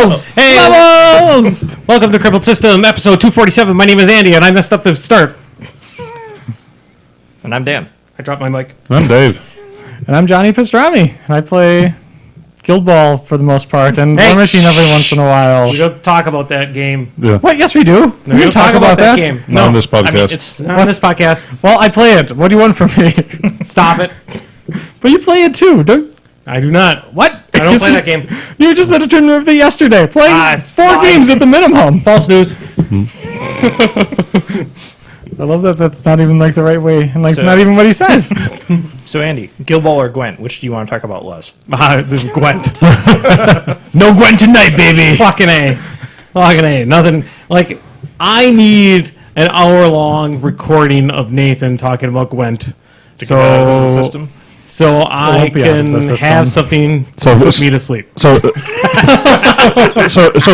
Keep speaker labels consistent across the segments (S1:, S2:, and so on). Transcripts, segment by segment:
S1: Levels! Hey, Levels! Welcome to Crippled System, episode 247. My name is Andy, and I messed up the start.
S2: And I'm Dan.
S1: I dropped my mic.
S3: I'm Dave.
S4: And I'm Johnny Pastrami. I play Guild Ball for the most part, and Warmachine every once in a while.
S1: We don't talk about that game.
S3: Yeah.
S4: What? Yes, we do.
S1: We don't talk about that game.
S3: Not on this podcast.
S2: I mean, it's
S1: Not on this podcast.
S4: Well, I play it. What do you want from me?
S1: Stop it.
S4: But you play it too, don't?
S1: I do not. What? I don't play that game.
S4: You just had a tournament of the yesterday. Play
S1: it's
S4: 4
S1: fine.
S4: games at the minimum.
S1: False news.
S4: I love that. That's not even like the right way, and like
S2: So-
S4: not even what he says.
S2: So Andy, Guild Ball or Gwent, which do you want to talk about less?
S1: This is Gwent.
S4: No Gwen tonight, baby.
S1: Fucking A. Fucking A. Nothing. Like, I need an hour-long recording of Nathan talking about Gwent.
S2: To get out of the
S1: So,
S2: system?
S1: so I
S4: won't be out of
S1: can
S4: the system.
S1: have something
S3: So
S1: put
S3: this-
S1: me to sleep.
S3: So, so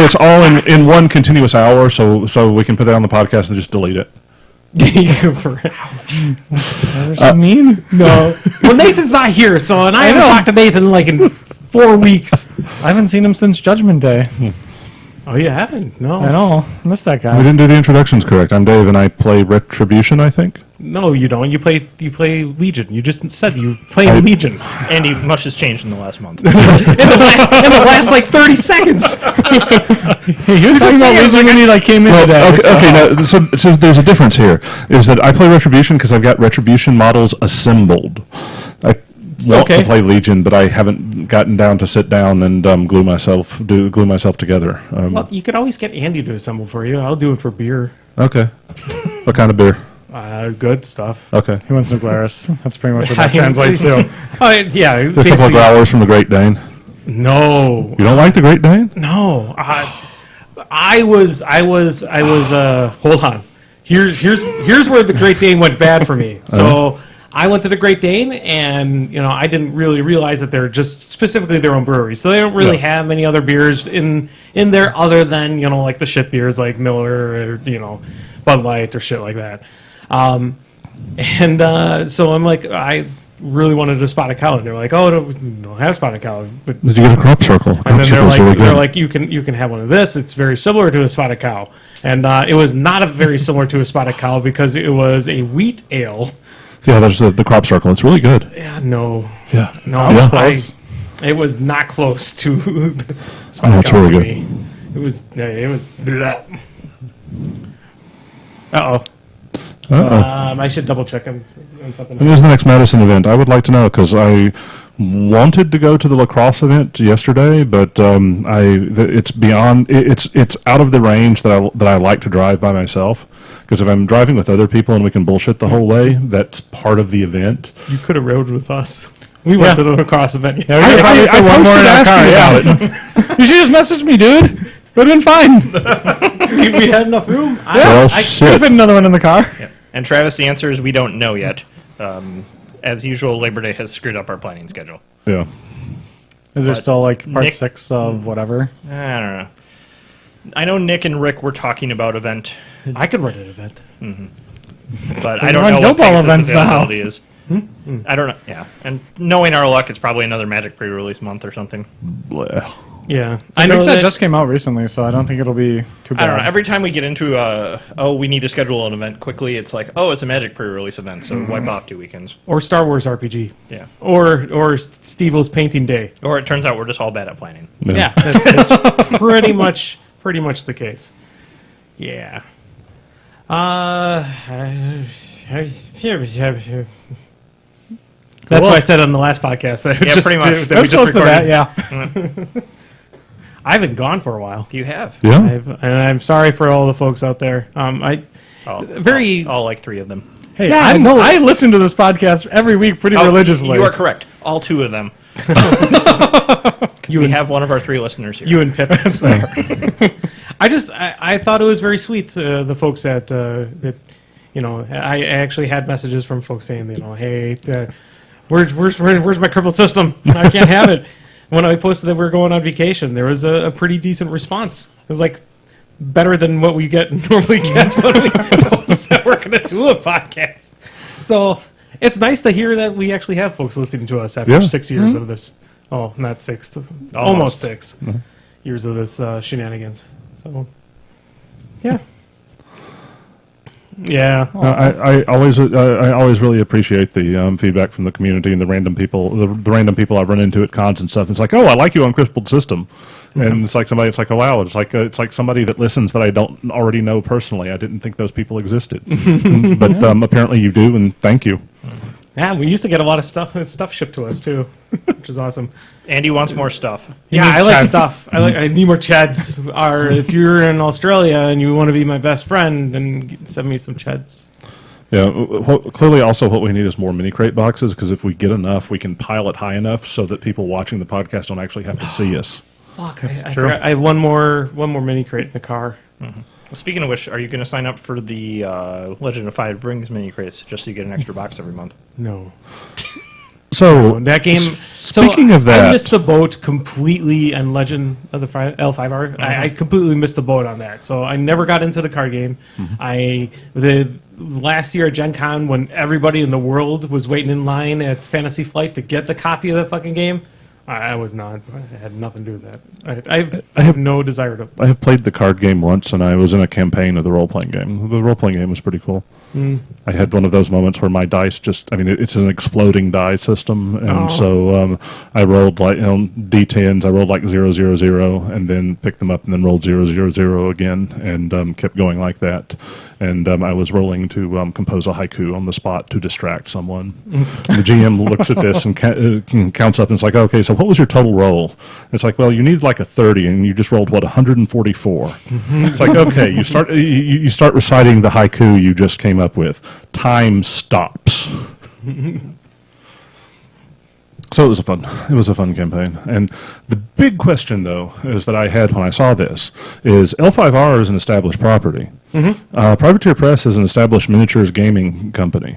S3: it's all in one continuous hour. So we can put that on the podcast and just delete it.
S4: Mean?
S1: No. Well, Nathan's not here, so and I haven't
S4: know.
S1: talked to Nathan like in 4 weeks.
S4: I haven't seen him since Judgment Day.
S1: Oh, you haven't? No.
S4: I know. I miss that
S3: We
S4: guy.
S3: didn't do the introductions correct. I'm Dave, and I play Retribution, I think.
S1: No, you don't. You play Legion. You just said you play Legion
S2: Andy, much has changed in the last month.
S1: in the last like 30 seconds.
S4: He was talking about Legion when he like came in today.
S3: Okay. Now, so there's a difference here. Is that I play Retribution because I've got Retribution models assembled. I want to play Legion, but I haven't gotten down to sit down and glue myself together.
S1: Well, you could always get Andy to assemble for you. I'll do it for beer.
S3: Okay. What kind of beer?
S1: Good stuff.
S3: Okay.
S4: He wants Nuclearis. That's pretty much what that translates to.
S1: Yeah,
S3: A couple of
S1: basically.
S3: growlers from the Great Dane.
S1: No,
S3: You don't like the Great Dane?
S1: no. I was. Hold on. Here's where the Great Dane went bad for me. So I went to the Great Dane, and I didn't really realize that they're just specifically their own brewery. So they don't really have many other beers in there other than like the shit beers like Miller or Bud Light or shit like that. So I'm like, I really wanted a spotted cow, and they're like, oh, we don't have spotted cow. But
S3: Did you get a crop circle?
S1: and then they're like, you can have one of this. It's very similar to a spotted cow, and it was not a very similar to a spotted cow because it was a wheat ale.
S3: Yeah, there's the crop circle. It's really good.
S1: Yeah, no,
S3: Yeah.
S1: no,
S4: Sounds
S1: I-
S4: close.
S1: it was not close to the spotted
S3: Oh, it's
S1: cow
S3: really
S1: for
S3: good.
S1: me. It was. Uh-oh. I should double check on something.
S3: When is the next Madison event? I would like to know because I wanted to go to the lacrosse event yesterday, but it's beyond. It's out of the range that I like to drive by myself. Because if I'm driving with other people and we can bullshit the whole way, that's part of the event.
S1: You could have rode with us. We went to the lacrosse event.
S4: Yeah, we could probably fit one more in our car. Yeah. You should just message me, dude. Would have been fine.
S1: we had enough room.
S3: Well,
S4: Could
S3: shit.
S4: fit another one in the car.
S2: And Travis, the answer is we don't know yet. As usual, Labor Day has screwed up our planning schedule.
S3: Yeah.
S4: Is there
S2: But
S4: still like part
S2: Nick-
S4: 6 of whatever?
S2: I don't know. I know Nick and Rick were talking about event,
S1: I could run an event.
S2: but I don't
S4: run
S2: know
S4: Guild
S2: what
S4: Ball
S2: Pegasus
S4: events now.
S2: availability is. I don't know. Yeah, and knowing our luck, it's probably another Magic pre-release month or something.
S3: Blech.
S1: Yeah,
S4: I
S1: know
S4: think that
S1: that
S4: just came out recently, so I don't think it'll be too bad.
S2: I don't know. Every time we get into we need to schedule an event quickly, it's like, oh, it's a Magic pre-release event, so wipe off 2 weekends.
S1: or Star Wars RPG,
S2: Yeah.
S1: or Steve-O's painting day.
S2: Or it turns out we're just all bad at planning.
S1: Yeah, that's pretty much the case. Yeah. That's what I said on the last podcast.
S2: Yeah, pretty much.
S1: That we
S4: That's
S1: just
S4: close to that,
S1: recorded.
S4: yeah.
S1: I haven't gone for a while.
S2: You have.
S3: Yeah.
S1: And I'm sorry for all the folks out there.
S2: All like 3 of them.
S4: Hey,
S1: Yeah,
S4: I
S1: no.
S4: I listen to this podcast every week pretty religiously.
S2: You are correct. All 2 of them. Because we have one of our 3 listeners here.
S1: You and Pip. That's fair. I thought it was very sweet. The folks that I actually had messages from folks saying, hey, where's my crippled system? I can't have it. When I posted that we were going on vacation, there was a pretty decent response. It was like better than what we normally get when we post that we're going to do a podcast. So it's nice to hear that we actually have folks listening to us after 6 years of this. Oh, not 6. Almost 6. years of this shenanigans. So, yeah. Yeah.
S3: I always really appreciate the feedback from the community and the random people I've run into at cons and stuff. It's like, oh, I like you on Crippled System, and it's like somebody. It's like, oh wow, it's like somebody that listens that I don't already know personally. I didn't think those people existed, but apparently you do, and thank you.
S1: Yeah, we used to get a lot of stuff shipped to us too, which is awesome.
S2: Andy wants more stuff.
S1: Yeah,
S4: needs
S1: I like
S4: Chads.
S1: stuff. I need more Chads. Or if you're in Australia and you want to be my best friend, then send me some Chads.
S3: Yeah, clearly also what we need is more mini crate boxes, because if we get enough, we can pile it high enough so that people watching the podcast don't actually have to see us.
S1: Fuck, I
S4: true.
S1: forgot. I have one more mini crate in the car.
S2: Well, speaking of which, are you going to sign up for the Legend of Five Rings mini crates just so you get an extra box every month?
S1: No.
S3: So
S1: That game.
S3: Speaking of that,
S1: I missed the boat completely on Legend of the L5R. I completely missed the boat on that, so I never got into the card game. The last year at Gen Con, when everybody in the world was waiting in line at Fantasy Flight to get the copy of the fucking game, I was not. I had nothing to do with that. I have no desire to.
S3: I have played the card game once, and I was in a campaign of the role-playing game. The role-playing game was pretty cool. I had one of those moments where my dice it's an exploding die system, and so I rolled like D10s. I rolled like 000, and then picked them up, and then rolled 000 again, and kept going like that. And I was rolling to compose a haiku on the spot to distract someone. And the GM looks at this and counts up, and it's like, okay, so what was your total roll? It's like, well, you needed like a 30, and you just rolled 144. It's like, okay, you start reciting the haiku you just came up with. Time stops. So it was a fun campaign. And the big question, though, is that I had when I saw this is L5R is an established property. Privateer Press is an established miniatures gaming company.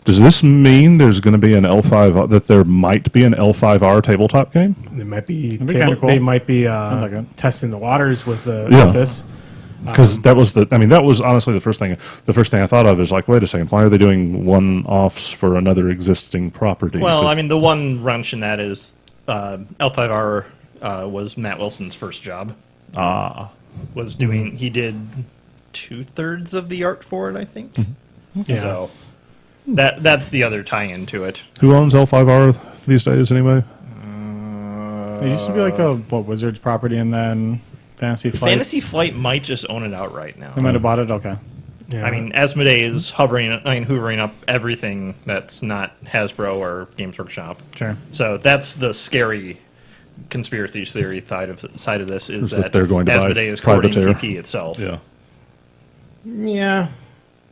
S3: Does this mean there's going to be that there might be an L5R tabletop game?
S1: They might be.
S4: That'd be kinda cool.
S1: They might be
S4: like it.
S1: testing the waters with
S3: Yeah.
S1: with this.
S3: Because that was honestly the first thing I thought of is like, wait a second, why are they doing one-offs for another existing property?
S2: Well, I mean, the one wrench in that is L5R was Matt Wilson's first job. He did 2/3 of the art for it, I think.
S1: Yeah.
S2: So that's the other tie-in to it.
S3: Who owns L5R these days, anyway?
S4: It used to be like a Wizards property, and then Fantasy Flight.
S2: Fantasy Flight might just own it outright now.
S4: They might have bought it. Okay.
S1: Yeah.
S2: I mean, Asmodee is hoovering up everything that's not Hasbro or Games Workshop.
S4: Sure.
S2: So that's the scary conspiracy theory side of this is that
S3: they're going to buy
S2: Asmodee is courting
S3: Privateer.
S2: PP itself.
S3: Yeah.
S1: Yeah.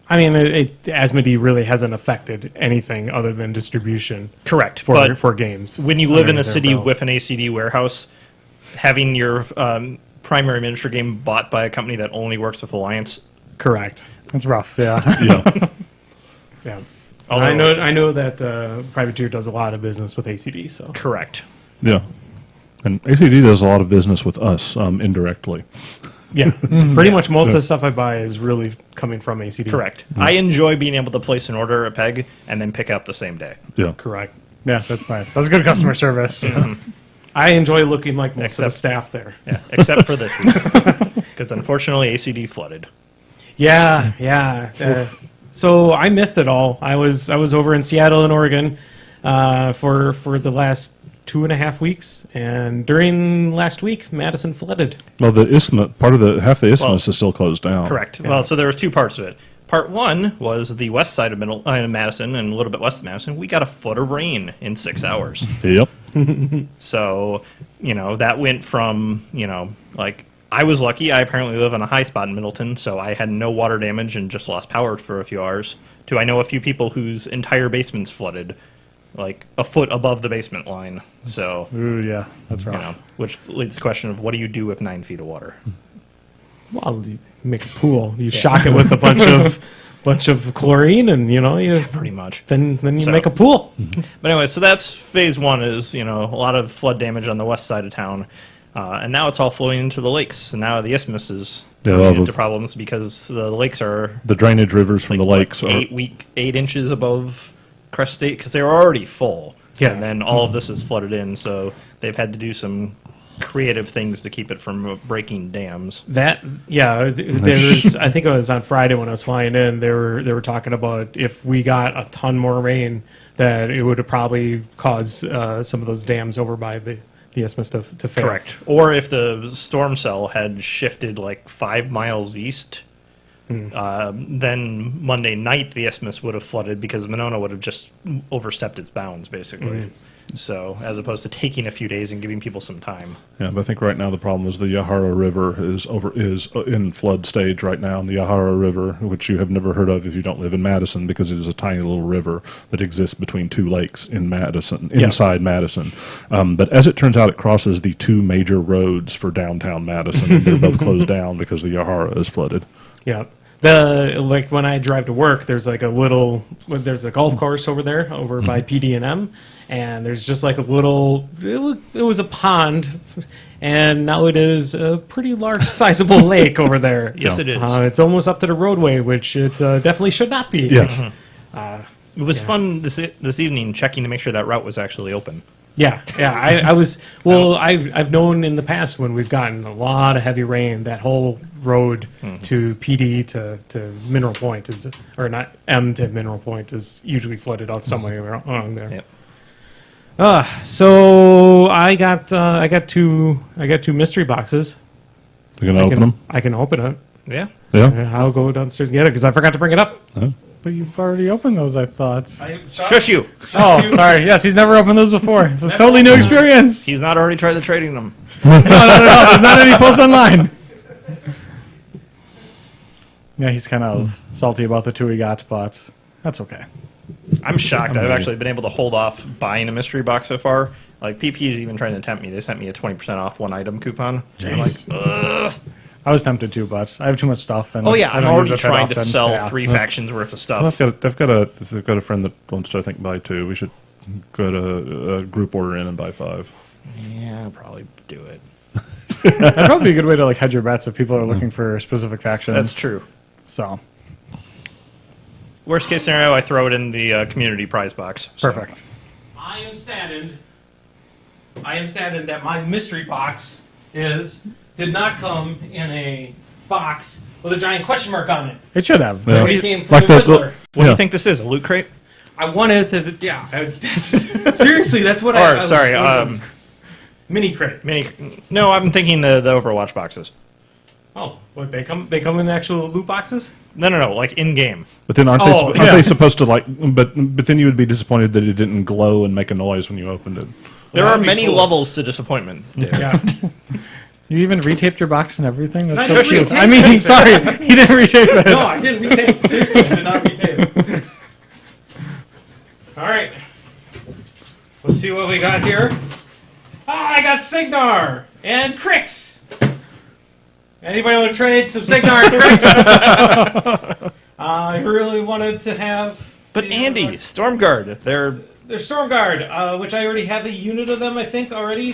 S1: I mean, Asmodee really hasn't affected anything other than distribution
S2: Correct.
S1: for
S2: But
S1: games.
S2: when you live in a
S1: underneath their
S2: city
S1: belt.
S2: with an ACD warehouse, having your primary miniature game bought by a company that only works with Alliance.
S1: Correct.
S4: It's rough. Yeah.
S3: Yeah.
S1: Yeah.
S2: Although-
S1: I know that Privateer does a lot of business with ACD. So
S2: Correct.
S3: Yeah. And ACD does a lot of business with us indirectly.
S1: yeah, pretty much most of the stuff I buy is really coming from ACD.
S2: Correct. I enjoy being able to place an order at PEG and then pick up the same day.
S3: Yeah.
S1: Correct.
S4: Yeah, that's nice. That's good customer service.
S1: I enjoy looking like most of the
S2: Except-
S1: staff there.
S2: Yeah, except for this week. Because unfortunately ACD flooded.
S1: Yeah, yeah. So I missed it all. I was over in Seattle and Oregon for the last 2.5 weeks, and during last week, Madison flooded.
S3: Well, the isthmus, half the isthmus is still closed down.
S2: Correct. Well, so there was two parts of it. Part one was the west side of Madison and a little bit west of Madison. We got a foot of rain in 6 hours.
S3: Yep.
S2: So, that went from, like, I was lucky. I apparently live on a high spot in Middleton, so I had no water damage and just lost power for a few hours. To I know a few people whose entire basements flooded, like a foot above the basement line. So,
S4: Ooh, yeah, that's rough.
S2: which leads to the question of what do you do with 9 feet of water?
S1: Well, you make a pool. You shock it with a bunch of chlorine, and you
S2: Pretty much.
S1: then you
S2: So-
S1: make a pool.
S2: But anyway, so that's phase one is, a lot of flood damage on the west side of town. And now it's all flowing into the lakes. And now the isthmus is running into problems because the lakes are
S3: The drainage rivers from the lakes are
S2: 8 inches above crest state because they were already full.
S1: Yeah.
S2: And then all of this is flooded in. So they've had to do some creative things to keep it from breaking dams.
S1: That there's I think it was on Friday when I was flying in. They were talking about if we got a ton more rain, that it would have probably caused some of those dams over by the isthmus to fail.
S2: Correct. Or if the storm cell had shifted like 5 miles east, then Monday night the isthmus would have flooded because Monona would have just overstepped its bounds, basically. So, as opposed to taking a few days and giving people some time.
S3: Yeah, but I think right now the problem is the Yahara River is in flood stage right now. And the Yahara River, which you have never heard of if you don't live in Madison, because it is a tiny little river that exists between two lakes in Madison, inside Madison. But as it turns out, it crosses the two major roads for downtown Madison. And they're both closed down because the Yahara is flooded.
S1: Yeah. Like when I drive to work, there's like there's a golf course over there, by PD&M, and there's just like a little, it was a pond, and now it is a pretty large, sizable lake over there.
S2: Yes, it is.
S1: It's almost up to the roadway, which it definitely should not be.
S3: Yes.
S2: It was fun this evening checking to make sure that route was actually open.
S1: Yeah. I was I've known in the past when we've gotten a lot of heavy rain, that whole road to PD to Mineral Point is, or not M to Mineral Point, is usually flooded out somewhere along there.
S2: Yep.
S1: So I got two mystery boxes.
S3: You're going to open them?
S1: I can open it.
S2: Yeah.
S3: Yeah.
S1: I'll go downstairs and get it because I forgot to bring it up.
S4: But you've already opened those, I thought.
S2: Shush you!
S4: Oh, sorry. Yes, he's never opened those before. This is totally new experience.
S2: He's not already tried the trading them.
S4: No. There's not any posts online. Yeah, he's kind of salty about the two he got, but that's okay.
S2: I'm shocked. I've actually been able to hold off buying a mystery box so far. Like, PP is even trying to tempt me. They sent me a 20% off one item coupon. And I'm like, ugh.
S4: I was tempted to, but I have too much stuff. And
S2: Oh yeah,
S4: I
S2: I'm
S4: don't use
S2: already
S4: it that
S2: trying to
S4: often.
S2: sell
S4: Yeah.
S2: 3 factions worth of
S3: Well,
S2: stuff.
S3: they've got a friend that wants to, I think, buy 2. We should go to a group order in and buy 5.
S2: Yeah, I'll probably do it.
S4: That'd probably be a good way to like hedge your bets if people are looking for specific factions.
S2: That's true.
S4: So
S2: Worst case scenario, I throw it in the community prize box. So.
S4: perfect.
S1: I am saddened that my mystery box did not come in a box with a giant question mark on it.
S4: It should have.
S3: Yeah.
S1: It came from
S3: Like
S1: the
S3: the-
S1: Whittler.
S2: What do you think this is? A loot crate?
S1: I wanted to, seriously, that's what I.
S2: Or sorry,
S1: mini crate.
S2: No, I'm thinking the Overwatch boxes.
S1: Oh, what they come in actual loot boxes?
S2: No, like in game.
S3: But then aren't
S1: yeah.
S3: they supposed to like? But then you would be disappointed that it didn't glow and make a noise when you opened it.
S2: There
S1: that'd
S2: are
S1: be
S2: many
S1: cool.
S2: levels to disappointment. Dave.
S1: Yeah.
S4: You even retaped your box and everything? That's
S1: I
S4: so
S1: didn't
S4: cute.
S1: retape
S4: I mean,
S1: anything.
S4: sorry, he didn't retape it.
S1: No, I didn't retape. Seriously, I did not retape. All right. Let's see what we got here. I got Signar and Crix. Anybody want to trade some Signar and Crix? I really wanted to have.
S2: But Andy, Stormguard, they're
S1: Stormguard, which I already have a unit of them, I think, already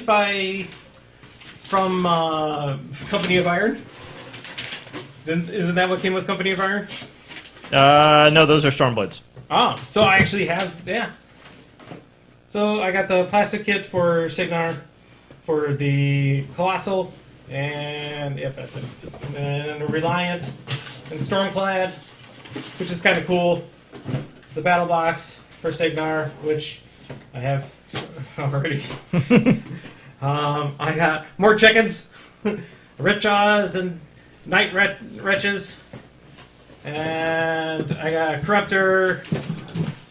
S1: from Company of Iron. Isn't that what came with Company of Iron?
S2: no, those are Stormblades.
S1: Oh, so I actually have, yeah. So I got the plastic kit for Signar, for the Colossal, and yep, that's it. And a Reliant, and Stormclad, which is kind of cool. The battle box for Signar, which I have already. I got more chickens, Ripjaws and Night Wretches, and I got a Corruptor.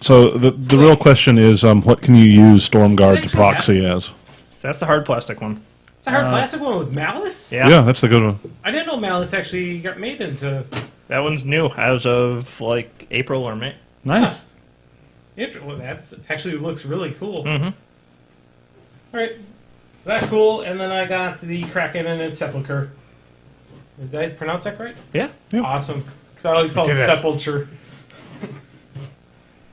S3: So the real question is, what can you use Stormguard to proxy as?
S2: That's the hard plastic one.
S1: It's a hard plastic one with Malice?
S2: Yeah.
S3: That's a good one.
S1: I didn't know Malice actually got made into...
S2: That one's new as of like April or May.
S4: Nice.
S1: Well, that's actually looks really cool.
S2: Mm-hmm.
S1: All right, that's cool. And then I got the Kraken and its Sepulcher. Did I pronounce that right?
S2: Yeah.
S1: Awesome. Because I always call it
S2: did it.
S1: Sepulcher.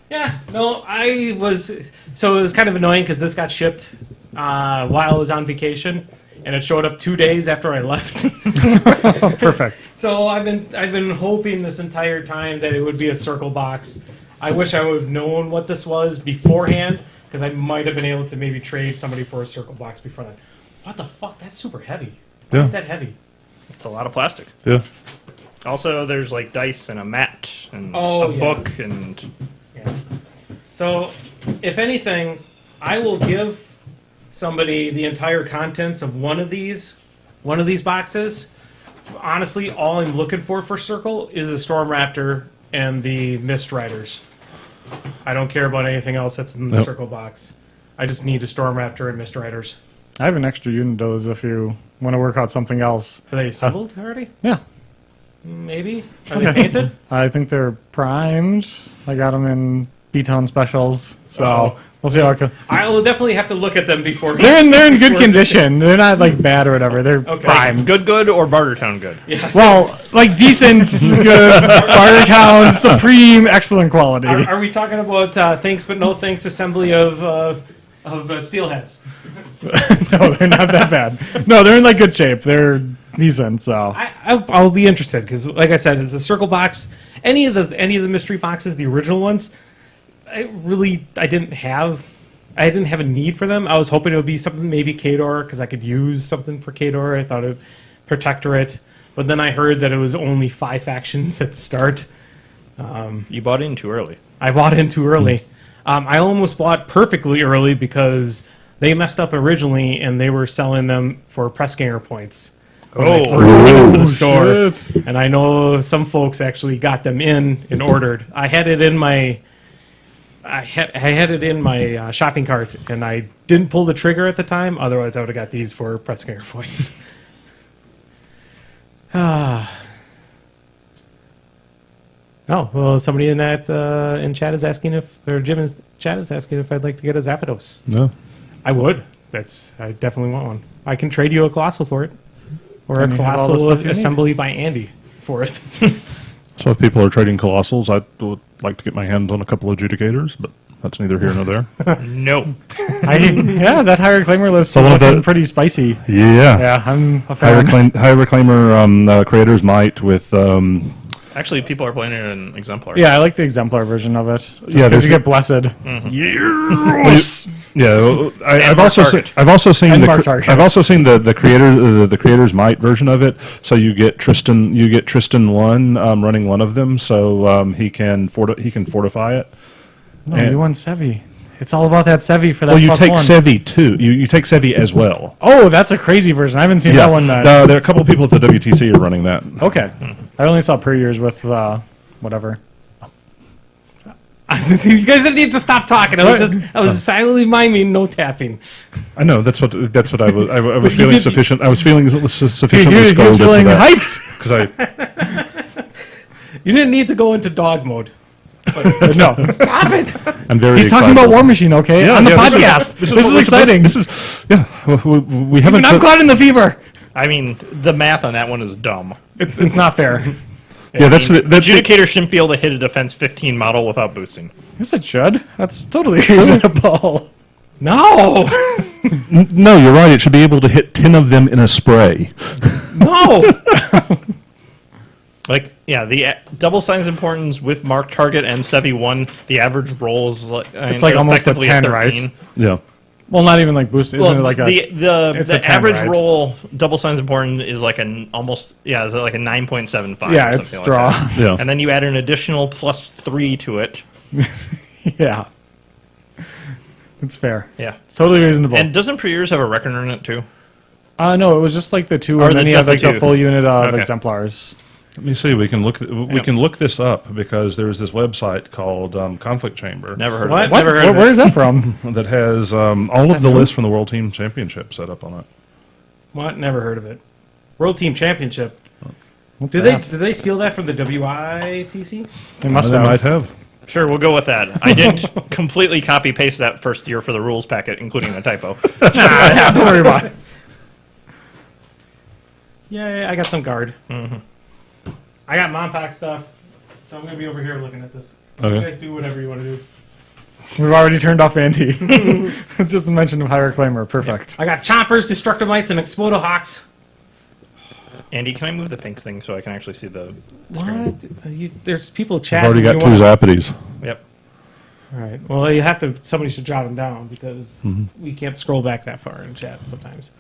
S1: Yeah, no, so it was kind of annoying because this got shipped while I was on vacation, and it showed up 2 days after I left.
S4: Perfect.
S1: So I've been hoping this entire time that it would be a circle box. I wish I would have known what this was beforehand, because I might have been able to maybe trade somebody for a circle box before that. What the fuck? That's super heavy. Why
S3: Yeah.
S1: is that heavy?
S2: It's a lot of plastic.
S3: Yeah.
S2: Also, there's like dice and a mat and
S1: Oh,
S2: a
S1: yeah.
S2: book and
S1: Yeah. So, if anything, I will give somebody the entire contents of one of these boxes. Honestly, all I'm looking for Circle is a Storm Raptor and the Mist Riders. I don't care about anything else that's in the
S3: Nope.
S1: Circle box. I just need a Storm Raptor and Mist Riders.
S4: I have an extra unit of those if you want to work out something else.
S1: Are they assembled already?
S4: Yeah.
S1: Maybe. Are they painted?
S4: I think they're primed. I got them in B-Town specials, so
S1: Oh.
S4: we'll see how it goes.
S1: I will definitely have to look at them before.
S4: They're in good
S1: before
S4: condition. They're not like bad or whatever. They're
S1: Okay.
S4: primed.
S2: good or Bartertown good.
S1: Yeah.
S4: Well, like decent, good, Bartertown, supreme, excellent quality.
S1: Are we talking about thanks but no thanks assembly of steelheads?
S4: No, they're not that bad. No, they're in like good shape. They're decent. So
S1: I'll be interested because, like I said, the Circle box, any of the mystery boxes, the original ones, I didn't have a need for them. I was hoping it would be something maybe Kador because I could use something for Kador. I thought it Protectorate, but then I heard that it was only 5 factions at the start.
S2: You bought in too early.
S1: I bought in too early. I almost bought perfectly early because they messed up originally and they were selling them for press ganger points. When they first came into the store.
S4: shit.
S1: And I know some folks actually got them in and ordered. I had it in my shopping cart, and I didn't pull the trigger at the time. Otherwise, I would have got these for press ganger points. Oh well, somebody in chat is asking Jim in chat is asking if I'd like to get a Zapdos.
S3: No.
S1: I would. I definitely want one. I can trade you a Colossal for it, or
S4: And
S1: a
S4: you have all the
S1: Colossal
S4: stuff you need.
S1: assembly by Andy for it.
S3: So if people are trading Colossals, I would like to get my hands on a couple of Adjudicators, but that's neither here nor there.
S2: No.
S4: Yeah, that higher claimer list
S3: So
S4: is
S3: one of
S4: looking
S3: the-
S4: pretty spicy.
S3: Yeah.
S4: Yeah, I'm a
S3: High,
S4: fan.
S3: high Reclaimer creators might with...
S2: Actually, people are playing it in Exemplar.
S4: Yeah, I like the exemplar version of it. Just
S3: Yeah,
S4: because
S3: there's
S4: you
S3: the-
S4: get blessed.
S3: Yes. Yeah, I've
S2: Mark
S3: also
S2: Target.
S3: I've also seen
S4: And
S3: the
S4: Mark Target.
S3: I've also seen the creators might version of it. So you get Tristan 1 running one of them, so he can fortify it.
S4: No,
S3: And-
S4: you want Sevi. It's all about that Sevi for that
S3: Well, you
S4: plus
S3: take
S4: one.
S3: Sevi too. You take Sevi as well.
S4: Oh, that's a crazy version. I haven't seen that one.
S3: there are a couple of people at the WTC are running that.
S4: Okay. I only saw pre-years with whatever.
S1: You guys didn't need to stop talking. I was silently miming, no tapping.
S3: I know that's what I was. I was
S1: you
S3: feeling
S1: did-
S3: sufficient. I was feeling sufficiently
S4: He was
S3: scolded
S4: feeling
S3: for that
S4: hyped.
S3: because
S1: You didn't need to go into dog mode.
S4: No,
S1: Stop it!
S3: I'm very.
S4: he's talking
S3: excited.
S4: about Warmachine. Okay, on the podcast. This is exciting.
S3: This is we haven't.
S4: Even I'm caught in the fever.
S2: I mean, the math on that one is dumb.
S4: It's not fair.
S3: Yeah, that's the
S2: Adjudicator shouldn't be able to hit a defense 15 model without boosting.
S4: Yes, it should. That's totally reasonable.
S1: No!
S3: no. You're right. It should be able to hit 10 of them in a spray.
S1: No!
S2: Like, yeah, the double signs importance with Mark Target and Sevi 1, the average roll is like,
S4: It's like almost a
S2: effectively
S4: 10,
S2: 13.
S4: right?
S3: Yeah.
S4: Well, not even like boosted. Isn't
S2: Well,
S4: it like it's
S2: the
S4: a 10,
S2: average
S4: right?
S2: roll double signs important is like an almost is like a 9.75.
S4: Yeah,
S2: or
S4: it's
S2: something
S4: straw.
S2: Like that.
S3: Yeah.
S2: And then you add an additional +3 to it.
S4: Yeah. It's fair.
S2: Yeah.
S4: It's totally reasonable.
S2: And doesn't pre-years have a reckoner in it too?
S4: No, it was just like the two,
S2: Or
S4: and then you have
S2: just the
S4: like the
S2: two.
S4: full unit of
S2: Okay.
S4: exemplars.
S3: Let me see. We can look this up because there's this website called Conflict Chamber
S2: Never heard
S1: What?
S2: of it.
S4: What?
S1: Never heard of
S4: Where
S1: it.
S4: is that from?
S3: that has all of the lists from the World Team Championship set up on it.
S1: What? Never heard of it. World Team Championship.
S4: What's
S1: Did
S4: that?
S1: they steal that from the WITC?
S4: They must
S3: They
S4: have.
S3: might have.
S2: Sure, we'll go with that. I didn't completely copy paste that first year for the rules packet, including a typo.
S4: Yeah, don't worry about it.
S1: Yeah, I got some guard. I got mom pack stuff, so I'm gonna be over here looking at this.
S3: Okay.
S1: You guys do whatever you want to do.
S4: We've already turned off Anti. Just the mention of Higher Claimer. Perfect.
S1: I got chompers, destructive mites, and explodo hawks.
S2: Andy, can I move the pink thing so I can actually see the screen?
S1: What? There's people
S3: I've
S1: chatting.
S3: already got
S1: You
S3: two
S1: want-
S3: Zappities.
S2: Yep.
S1: All right. Well, you have to. Somebody should jot them down because we can't scroll back that far in chat sometimes.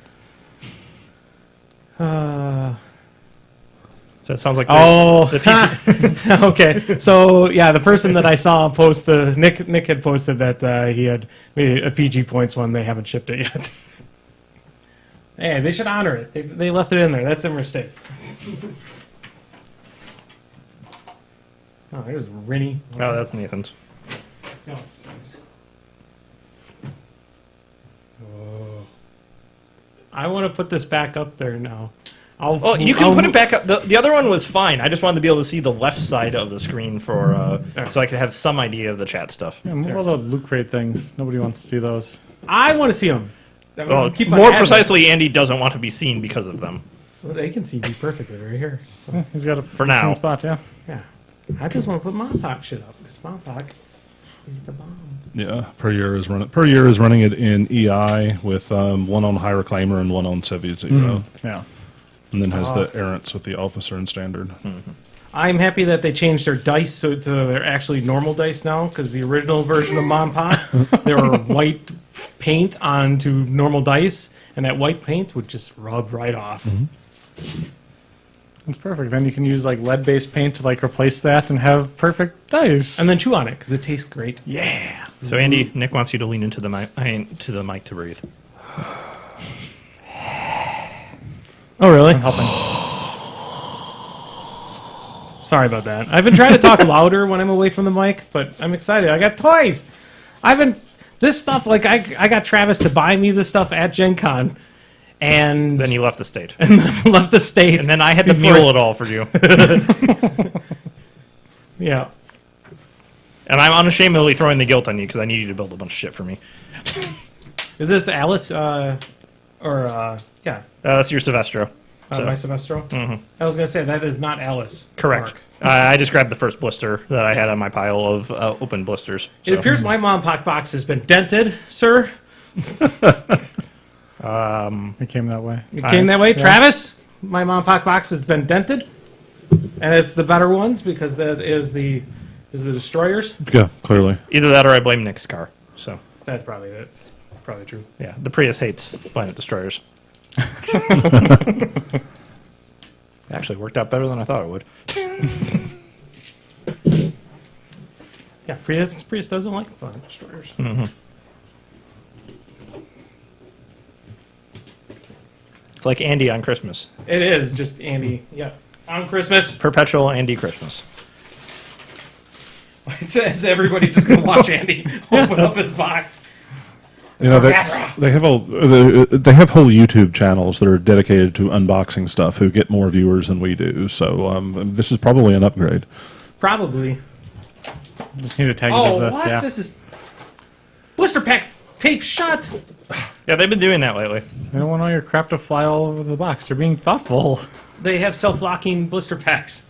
S2: So it sounds like
S1: Oh,
S2: the PG
S1: okay. So yeah, the person that I saw post, Nick had posted that he had made a PG points one. They haven't shipped it yet. Hey, they should honor it. They left it in there. That's a mistake. Oh, here's Rennie.
S2: Oh, that's Nathan's.
S1: No, it sucks. Oh. I want to put this back up there now.
S2: Well, you can put it back up. The other one was fine. I just wanted to be able to see the left side of the screen for so I could have some idea of the chat stuff.
S4: Yeah, move all the loot crate things. Nobody wants to see those.
S1: I want to see them.
S2: Well, more precisely, Andy doesn't want to be seen because of them.
S1: Well, they can see me perfectly right here. So,
S4: Yeah, he's got a
S2: For now.
S4: clean spot. Yeah.
S1: yeah. I just want to put Monpoc shit up because Monpoc is the bomb.
S3: Yeah, per year is running it in EI with one on High Reclaimer and one on Civi 0.
S4: Yeah.
S3: And then has the errants with the officer and standard.
S1: I'm happy that they changed their dice so to they're actually normal dice now because the original version of Monpoc, they were white paint onto normal dice, and that white paint would just rub right off.
S4: It's perfect. Then you can use like lead-based paint to like replace that and have perfect dice.
S1: And then chew on it because it tastes great. Yeah.
S2: So Andy, Nick wants you to lean into the mic to breathe.
S1: Oh, really?
S4: I'm helping.
S1: Sorry about that. I've been trying to talk louder when I'm away from the mic, but I'm excited. I got toys. This stuff, like, I got Travis to buy me this stuff at Gen Con, and
S2: Then you left the state.
S1: left the state.
S2: And then I had to
S1: before-
S2: mule it all for you.
S1: Yeah.
S2: And I'm unashamedly throwing the guilt on you because I need you to build a bunch of shit for me.
S1: Is this Alice, yeah,
S2: That's your Silvestro. So-
S1: my Semestro? Mm-hmm. I was going to say, that is not Alice.
S2: Correct.
S1: Mark.
S2: I just grabbed the first blister that I had on my pile of open blisters.
S1: It
S2: So.
S1: appears my Monpoc box has been dented, sir.
S4: It came that way.
S1: It came that way. Travis, my Monpoc box has been dented. And it's the better ones because that is the destroyers.
S3: Yeah, clearly.
S2: Either that or I blame Nick's car. So,
S1: That's probably it. It's probably true.
S2: yeah, the Prius hates planet destroyers. Actually worked out better than I thought it would.
S1: Yeah, Prius doesn't like fun destroyers.
S2: It's like Andy on Christmas.
S1: It is just Andy. Yeah, on Christmas.
S2: Perpetual Andy Christmas.
S1: It says everybody just gonna watch Andy open up his box.
S3: You know, they have they have whole YouTube channels that are dedicated to unboxing stuff who get more viewers than we do. So this is probably an upgrade.
S1: Probably.
S4: Just need to tag it as
S1: Oh,
S4: this.
S1: what?
S4: Yeah.
S1: This is blister pack tape shut.
S2: Yeah, they've been doing that lately.
S4: They don't want all your crap to fly all over the box. They're being thoughtful.
S1: They have self-locking blister packs.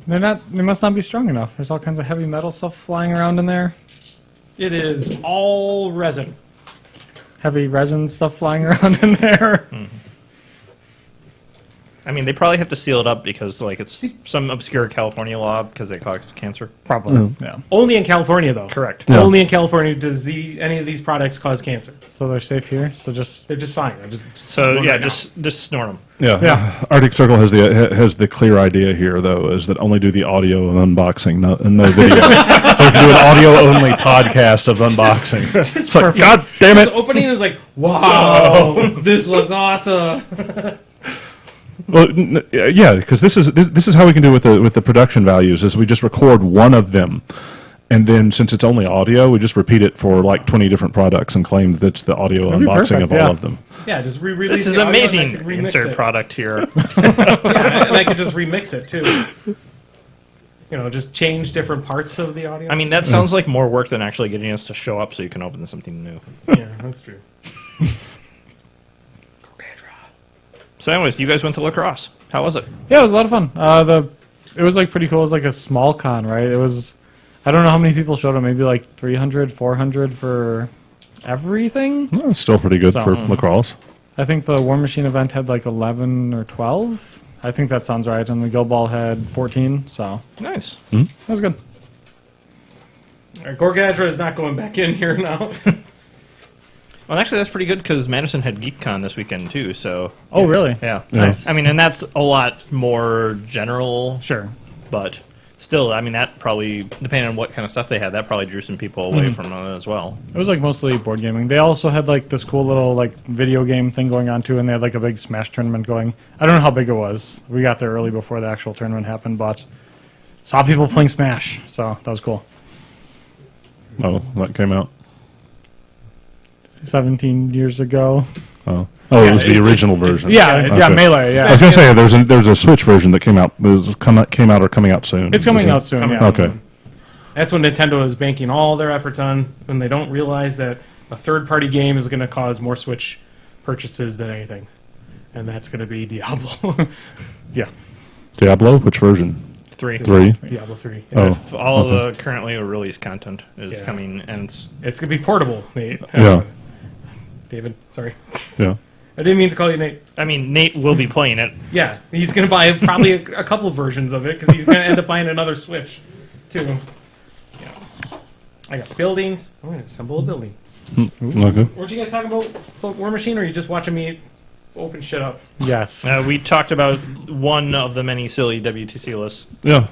S4: They're not. They must not be strong enough. There's all kinds of heavy metal stuff flying around in there.
S1: It is all resin.
S4: Heavy resin stuff flying around in there.
S2: I mean, they probably have to seal it up because, like, it's some obscure California law because it causes cancer.
S4: Probably. Yeah.
S1: Only in California, though.
S2: Correct.
S3: Yeah.
S1: Only in California does any of these products cause cancer.
S4: So they're safe here. So just
S1: They're just fine. I'm just
S2: So
S1: going
S2: yeah,
S1: right now.
S2: just snort them.
S3: Yeah.
S4: Yeah.
S3: Arctic Circle has the clear idea here, though, is that only do the audio of unboxing, no video. So we can do an audio only podcast of unboxing. It's like, God damn
S1: This
S3: it!
S1: opening is like, wow, this looks awesome.
S3: Well, yeah, because this is how we can do with the production values. Is we just record one of them, and then since it's only audio, we just repeat it for like 20 different products and claim that it's the audio
S4: That'd be
S3: unboxing of
S4: perfect,
S3: all
S4: yeah.
S3: of them.
S1: Yeah, just re-release.
S2: This is
S1: the audio and I
S2: amazing.
S1: could remix
S2: Insert
S1: it.
S2: product here.
S1: Yeah, and I could just remix it too. You know, just change different parts of the audio.
S2: I mean, that sounds like more work than actually getting us to show up so you can open something new.
S1: yeah, that's true.
S2: So, anyways, you guys went to lacrosse. How was it?
S4: yeah, it was a lot of fun. It was like pretty cool. It was like a small con, right? It was. I don't know how many people showed up. Maybe like 300, 400 for everything.
S3: Well, it's still pretty good
S4: So-
S3: for lacrosse.
S4: I think the Warmachine event had like 11 or 12. I think that sounds right. And the Go Ball had 14. So
S2: Nice.
S4: that was good.
S1: All right, Gorgadra is not going back in here now.
S2: Well, actually, that's pretty good because Madison had GeekCon this weekend too. So
S4: Oh, really?
S2: yeah,
S3: Nice.
S2: I mean, and that's a lot more general.
S4: Sure.
S2: But still, I mean, that probably, depending on what kind of stuff they had, that probably drew some people away from it as well.
S4: It was like mostly board gaming. They also had like this cool little like video game thing going on too, and they had like a big Smash tournament going. I don't know how big it was. We got there early before the actual tournament happened, but saw people playing Smash, so that was cool.
S3: Oh, that came out.
S4: 17 years ago.
S3: Oh, it was the original version.
S4: Yeah,
S3: Okay.
S4: yeah, Melee.
S3: I was
S4: Yeah,
S3: gonna say there's a Switch version that came out. Came out or coming out soon.
S4: it's coming
S3: Is it-
S4: out soon.
S1: coming
S4: Yeah.
S1: out
S3: Okay.
S1: That's when Nintendo is banking all their efforts on when they don't realize that a third-party game is going to cause more Switch purchases than anything, and that's going to be Diablo.
S4: Yeah.
S3: Diablo. Which version?
S2: 3.
S3: 3.
S1: Diablo 3.
S3: Oh.
S2: If all of the currently released content is
S1: Yeah.
S2: coming, and
S1: It's going to be portable, Nate.
S3: Yeah.
S1: David, sorry.
S3: Yeah.
S1: I didn't mean to call you Nate.
S2: I mean, Nate will be playing it.
S1: Yeah, he's going to buy probably a couple versions of it because he's going to end up buying another Switch, too. Yeah. I got buildings. I'm going to assemble a building.
S3: Okay.
S1: Weren't you guys talking about Warmachine, or are you just watching me open shit up?
S4: Yes.
S2: We talked about one of the many silly WTC lists.
S3: Yeah.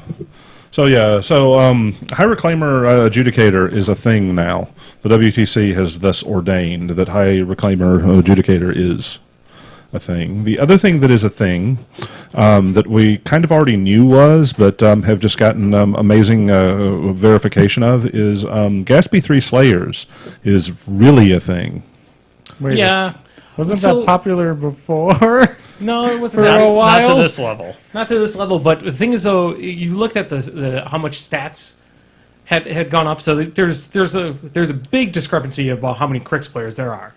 S3: So high reclaimer adjudicator is a thing now. The WTC has thus ordained that high reclaimer adjudicator is a thing. The other thing that is a thing that we kind of already knew was, but have just gotten amazing verification of, is Gatsby 3 Slayers is really a thing.
S4: Wait,
S1: Yeah.
S4: wasn't
S1: So-
S4: that popular before?
S1: No, it wasn't
S4: For
S1: that.
S4: a
S2: Not
S4: while?
S2: to this level.
S1: Not to this level, but the thing is, though, you looked at the how much stats had gone up. So there's a big discrepancy about how many Crix players there are.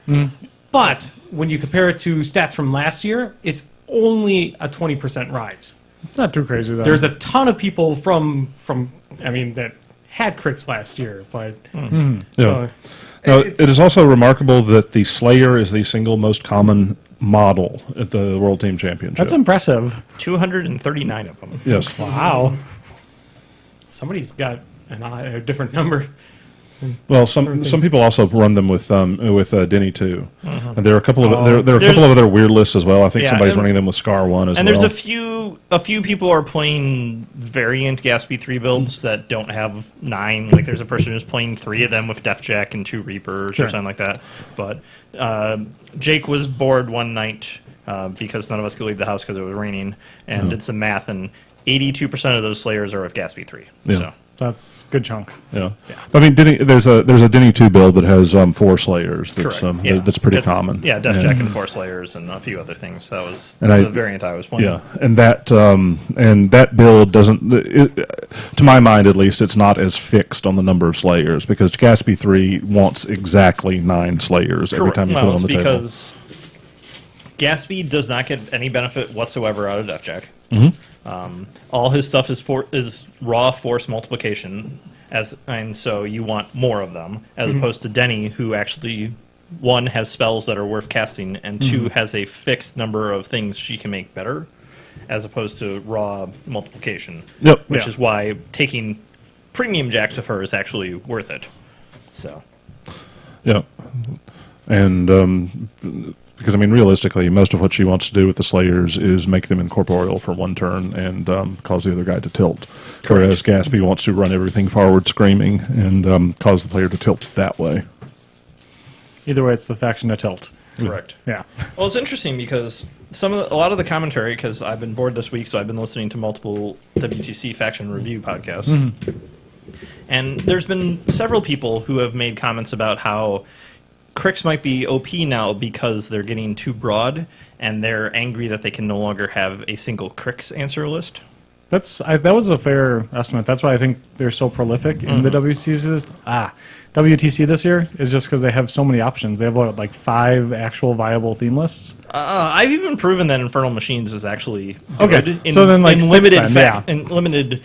S1: But when you compare it to stats from last year, it's only a 20% rise.
S4: It's not too crazy though.
S1: There's a ton of people from that had Crix last year, but
S3: Yeah.
S1: so,
S3: Now,
S1: it's-
S3: it is also remarkable that the Slayer is the single most common model at the World Team Championship.
S4: That's impressive.
S2: 239 of them.
S3: Yes.
S4: Wow.
S1: somebody's got a different number.
S3: Well, some people also run them with Denny too, and there are a couple of there are a
S2: There's-
S3: couple of other weird lists as well. I think
S2: Yeah,
S3: somebody's
S2: and-
S3: running them with Scar 1 as
S2: And
S3: well.
S2: there's a few people are playing variant Gatsby 3 builds that don't have 9. Like there's a person who's playing 3 of them with Def Jack and 2 Reapers
S4: Sure.
S2: or something like that. But Jake was bored one night because none of us could leave the house because it was raining, and did some math, and 82% of those Slayers are of Gatsby 3.
S3: Yeah.
S2: So
S4: That's a good chunk.
S3: Yeah. I mean, Denny, there's a Denny 2 build that has 4 Slayers. That's
S2: correct. Yeah.
S3: that's pretty
S2: It's-
S3: common.
S2: Yeah, Def Jack and 4 Slayers and a few other things. That was
S3: And
S2: the variant I was playing.
S3: Yeah, and that build doesn't, to my mind at least, it's not as fixed on the number of Slayers because Gatsby 3 wants exactly 9 Slayers every time you
S2: well,
S3: put it on
S2: it's
S3: the table.
S2: because Gatsby does not get any benefit whatsoever out of Def Jack. All his stuff is raw force multiplication, and so you want more of them, as opposed to Denny, who actually, 1, has spells that are worth casting, and 2, has a fixed number of things she can make better, as opposed to raw multiplication.
S3: Yep.
S2: Which
S3: Yeah.
S2: is why taking premium jacks of her is actually worth it. So.
S3: Yeah, and because I mean, realistically, most of what she wants to do with the Slayers is make them incorporeal for 1 turn and cause the other guy to tilt. Whereas Gatsby wants to run everything forward, screaming, and cause the player to tilt that way.
S4: Either way, it's the faction to tilt.
S2: Correct.
S4: Yeah.
S2: Well, it's interesting because a lot of the commentary, because I've been bored this week, so I've been listening to multiple WTC faction review podcasts, and there's been several people who have made comments about how Crix might be OP now because they're getting too broad, and they're angry that they can no longer have a single Crix answer list.
S4: That was a fair estimate. That's why I think they're so prolific in the WTC this year, is just because they have so many options. They have like 5 actual viable theme lists.
S2: I've even proven that Infernal Machines is actually
S4: Okay,
S2: good in,
S4: so then, like,
S2: in
S4: 6
S2: limited
S4: then, yeah.
S2: in limited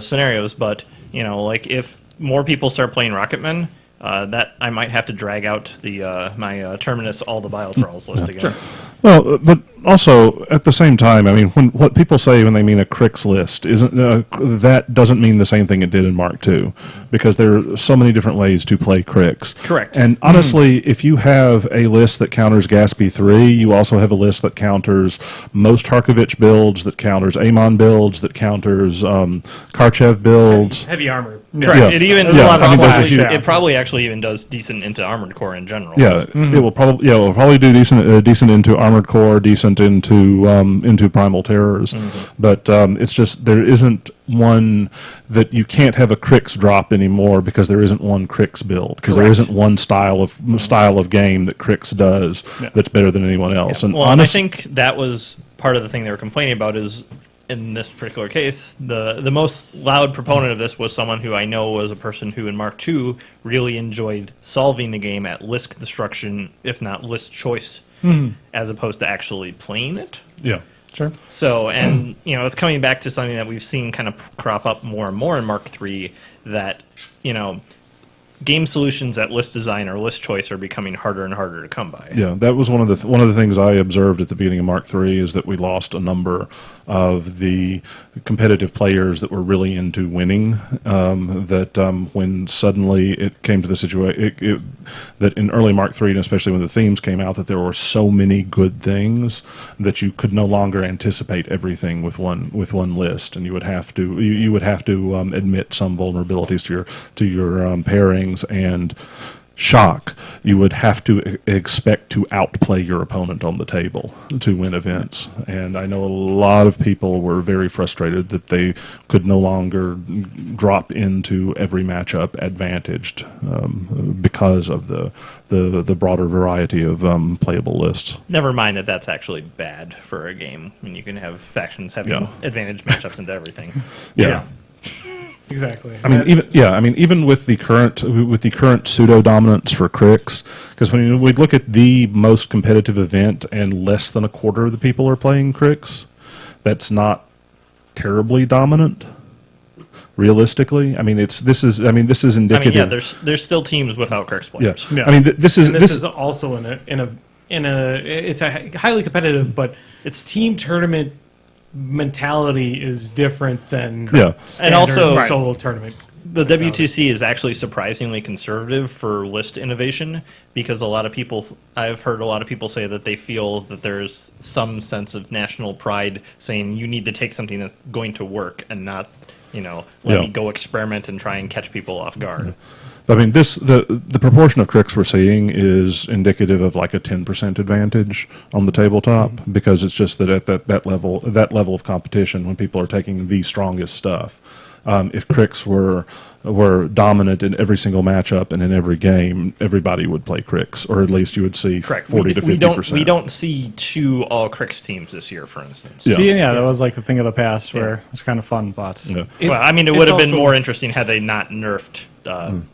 S2: scenarios. But like if more people start playing Rocketmen, that I might have to drag out the my Terminus all the Bile Trolls list again.
S3: Well, but Also, at the same time, I mean, what people say when they mean a Crix list isn't that doesn't mean the same thing it did in Mark II, because there are so many different ways to play Crix.
S2: Correct.
S3: And honestly, if you have a list that counters Gaspy 3, you also have a list that counters most Harkovich builds, that counters Amon builds, that counters Karchev builds.
S1: Heavy armor.
S2: Correct.
S3: Yeah.
S2: It even
S4: There's a lot of splash, yeah.
S2: it probably actually even does decent into Armored Core in general.
S3: Yeah, it will probably do decent into Armored Core, decent into Primal Terrors, but it's just there isn't one that you can't have a Crix drop anymore because there isn't one Crix build, because there isn't one style of game that Crix does that's better than anyone else.
S2: Yeah.
S3: And
S2: Well, and I think that was part of the thing they were complaining about is, in this particular case, the most loud proponent of this was someone who I know was a person who in Mark II really enjoyed solving the game at list construction, if not list choice, as opposed to actually playing it.
S3: yeah.
S4: Sure.
S2: So, and it's coming back to something that we've seen kind of crop up more and more in Mark III, that game solutions at list design or list choice are becoming harder and harder to come by.
S3: Yeah, that was one of the things I observed at the beginning of Mark III, is that we lost a number of the competitive players that were really into winning. When suddenly it came to the situation that in early Mark III, and especially when the themes came out, that there were so many good things that you could no longer anticipate everything with one list, and you would have to admit some vulnerabilities to your pairings and shock. You would have to expect to outplay your opponent on the table to win events. And I know a lot of people were very frustrated that they could no longer drop into every matchup advantaged because of the broader variety of playable lists.
S2: Never mind that that's actually bad for a game when you can have factions having advantage matchups into everything.
S3: Yeah.
S1: Exactly.
S3: I mean, even with the current pseudo dominance for Crix, because when we look at the most competitive event and less than a quarter of the people are playing Crix, that's not terribly dominant. Realistically, I mean, this is indicative.
S2: I mean, there's still teams without Crix players.
S3: Yeah. I mean, this
S1: is also it's a highly competitive, but its team tournament mentality is different than
S2: And also
S1: solo tournament.
S2: The WTC is actually surprisingly conservative for list innovation, because I've heard a lot of people say that they feel that there's some sense of national pride saying you need to take something that's going to work and not, let me go experiment and try and catch people off guard.
S3: I mean, the proportion of Crix we're seeing is indicative of like a 10% advantage on the tabletop, because it's just that at that level of competition, when people are taking the strongest stuff, if Crix were dominant in every single matchup and in every game, everybody would play Crix, or at least you would see 40 to 50%.
S2: We don't see 2 all Crix teams this year, for instance.
S3: Yeah.
S4: That was like the thing of the past where it's kind of fun, but
S2: Well, I mean, it would have been more interesting had they not nerfed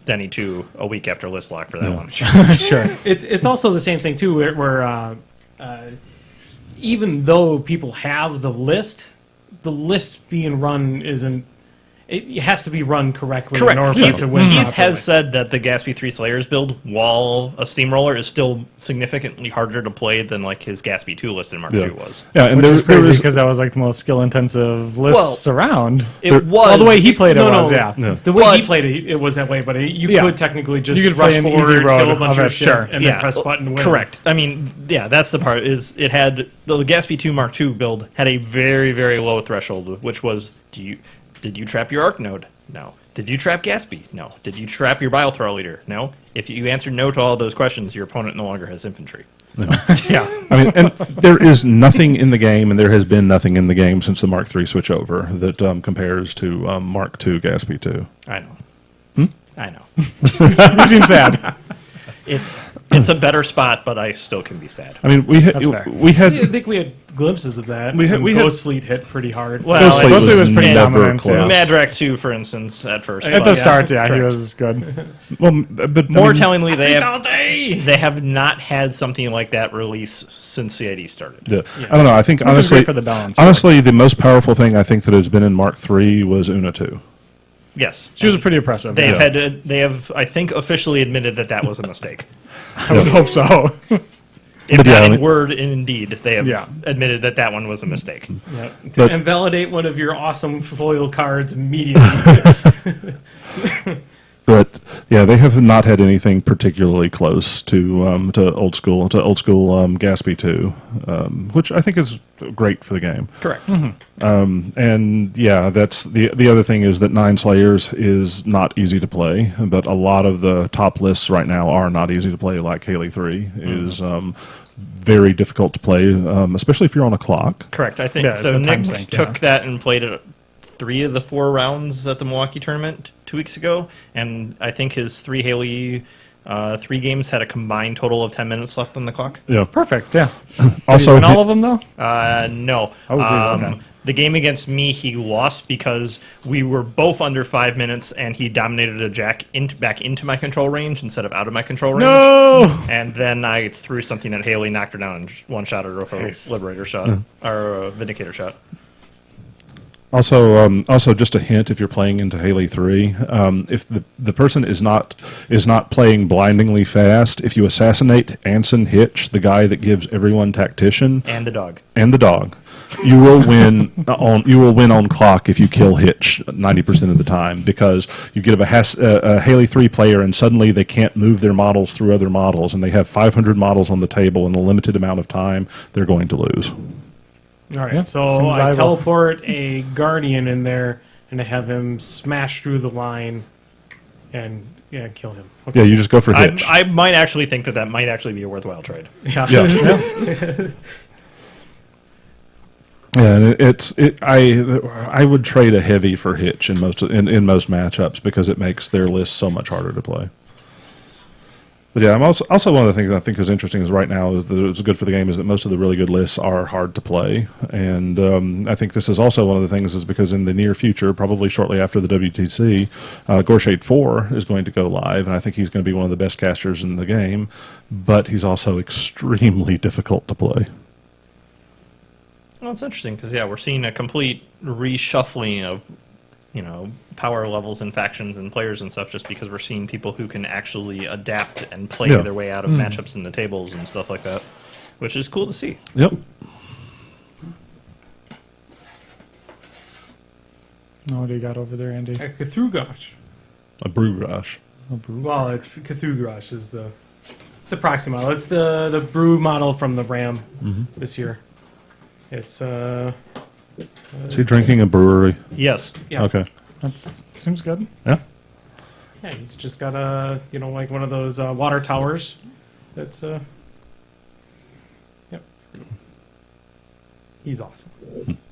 S2: Denny 2 a week after list lock for that one.
S4: sure.
S1: It's also the same thing too, where even though people have the list being run isn't. It has to be run correctly in order for it to win.
S2: Heath
S1: properly.
S2: has said that the Gaspy 3 Slayers build, while a Steamroller, is still significantly harder to play than like his Gaspy 2 list in Mark II was.
S3: Yeah, and
S4: Which is crazy because that was like the most skill-intensive lists around.
S2: It was.
S4: Well, the way he played it was,
S1: The way he played it was that way, but you could technically just
S4: you could
S1: rush
S4: play an
S1: forward,
S4: easy road
S1: kill a bunch
S4: of
S1: of
S4: it,
S1: shit,
S4: sure.
S1: and then press button and win.
S2: Correct. I mean, that's the part, is it had, the Gaspy 2 Mark II build had a very, very low threshold, which was, did you trap your Arc node? No. Did you trap Gaspy? No. Did you trap your Bile-Thrall leader? No. If you answered no to all those questions, your opponent no longer has infantry.
S3: I mean, and there is nothing in the game, and there has been nothing in the game since the Mark III switchover that compares to Mark II Gaspy 2.
S2: I know. I know.
S4: You seem sad.
S2: It's a better spot, but I still can be sad.
S3: I mean, we had
S1: I think we had glimpses of that.
S3: We had-
S1: Ghost Fleet hit pretty hard.
S2: Well,
S3: Ghost Fleet
S4: Ghost Fleet was pretty
S3: never
S4: dominant,
S3: close.
S2: Madrak 2, for instance, at first.
S4: At the
S2: but-
S4: start, he
S1: correct.
S4: was good.
S3: Well, but
S2: More
S3: I mean,
S2: tellingly, they
S1: They
S2: have not had something like that release since CID started.
S3: I don't know. I think
S4: is
S3: honestly,
S4: great for the balance.
S3: honestly, the most powerful thing I think that has been in Mark III was Una 2.
S2: Yes.
S4: She was pretty impressive.
S2: They have, I think, officially admitted that was a mistake.
S4: I would hope so.
S2: If
S3: But yeah,
S2: not
S3: I
S2: in
S3: mean-
S2: word and in deed, they have
S4: Yeah.
S2: admitted that that one was a mistake.
S1: Yeah. To
S3: But-
S1: invalidate one of your awesome foil cards immediately.
S3: But yeah, they have not had anything particularly close to old school Gatsby 2, which I think is great for the game.
S2: Correct.
S3: And yeah, that's the other thing is that Nine Slayers is not easy to play, but a lot of the top lists right now are not easy to play. Like Haley 3 is very difficult to play, especially if you're on a clock.
S2: Correct. I think
S4: Yeah, it's
S2: so.
S4: a time
S2: Nick
S4: sink,
S2: took
S4: yeah.
S2: that and played it 3 of the 4 rounds at the Milwaukee tournament 2 weeks ago, and I think his 3 Haley 3 games had a combined total of 10 minutes left on the clock.
S3: Yeah.
S4: Perfect. Yeah.
S3: Also,
S4: Did he win all of them though?
S2: No.
S4: Oh, geez, okay.
S2: The game against me, he lost because we were both under 5 minutes, and he dominated a jack back into my control range instead of out of my control range.
S4: No.
S2: And then I threw something at Haley, knocked her down, and one-shot her with a
S4: Nice.
S2: Liberator shot, or a Vindicator shot.
S3: Also, just a hint: if you're playing into Haley 3, if the person is not playing blindingly fast, if you assassinate Anson Hitch, the guy that gives everyone tactician
S2: And the dog.
S3: and the dog, you will win on clock if you kill Hitch 90% of the time, because you get a Haley 3 player and suddenly they can't move their models through other models, and they have 500 models on the table in a limited amount of time. They're going to lose.
S1: All right,
S4: Yeah,
S1: so
S4: seems
S1: I
S4: viable.
S1: teleport a Guardian in there and I have him smash through the line and kill him. Okay.
S3: Yeah, you just go for Hitch.
S2: I might actually think that might actually be a worthwhile trade.
S1: Yeah.
S3: Yeah. Yeah, and I would trade a heavy for Hitch in most matchups because it makes their list so much harder to play. But yeah, I'm also one of the things I think is interesting is right now is that it's good for the game is that most of the really good lists are hard to play, and I think this is also one of the things is because in the near future, probably shortly after the WTC, Gorshade 4 is going to go live, and I think he's going to be one of the best casters in the game, but he's also extremely difficult to play.
S2: Well, it's interesting because we're seeing a complete reshuffling of power levels and factions and players and stuff just because we're seeing people who can actually adapt and play
S3: Yeah.
S2: their way out of matchups in the tables and stuff like that, which is cool to see.
S3: Yep.
S4: Oh, what do you got over there, Andy?
S1: Cthulhu.
S3: A brew rush.
S1: Well, it's Cthulhu is it's the proxy model. It's the brew model from the RAM this year. It's
S3: Is he drinking a brewery?
S2: Yes.
S1: yeah.
S3: Okay.
S4: That seems good.
S3: Yeah.
S1: Yeah, he's just got a like one of those water towers. That's yep. He's awesome.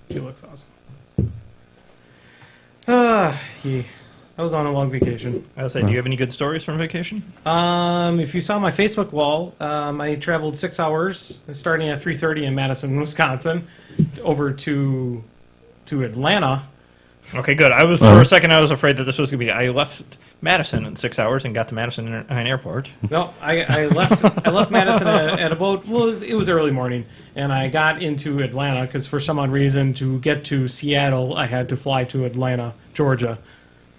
S1: He looks awesome. I was on a long vacation.
S2: I was say, do you have any good stories from vacation?
S1: If you saw my Facebook wall, I traveled 6 hours, starting at 3:30 in Madison, Wisconsin, over to Atlanta.
S2: Okay, good. For a second, I was afraid that this was going to be. I left Madison in 6 hours and got to Madison International Airport.
S1: No, I left Madison at about it was early morning, and I got into Atlanta because for some odd reason to get to Seattle I had to fly to Atlanta, Georgia,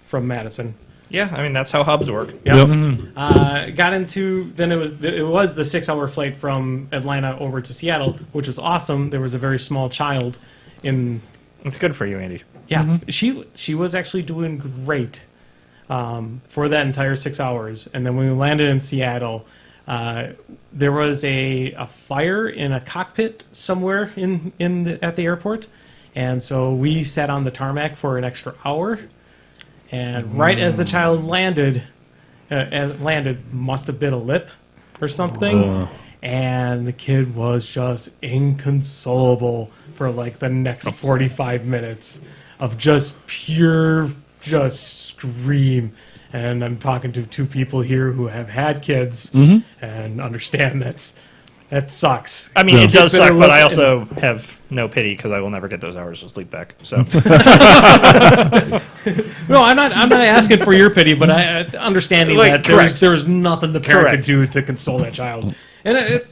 S1: from Madison.
S2: Yeah, I mean that's how hubs work.
S1: Yep.
S3: Yep.
S1: Got into then it was the 6 hour flight from Atlanta over to Seattle, which was awesome. There was a very small child in.
S2: It's good for you, Andy.
S1: Yeah, she was actually doing great for that entire 6 hours. And then when we landed in Seattle, there was a fire in a cockpit somewhere at the airport, and so we sat on the tarmac for an extra hour. And right as the child landed, must have bit a lip or something. And the kid was just inconsolable for like the next 45 minutes of just pure scream. And I'm talking to 2 people here who have had kids and understand that sucks.
S2: I mean, it does
S1: Better
S2: suck, but
S1: look
S2: I
S1: in-
S2: also have no pity because I will never get those hours of sleep back. So
S1: No, I'm not asking for your pity, but I understanding
S2: Like,
S1: that
S2: correct.
S1: there's nothing the parent
S2: Correct.
S1: could do to console that child. And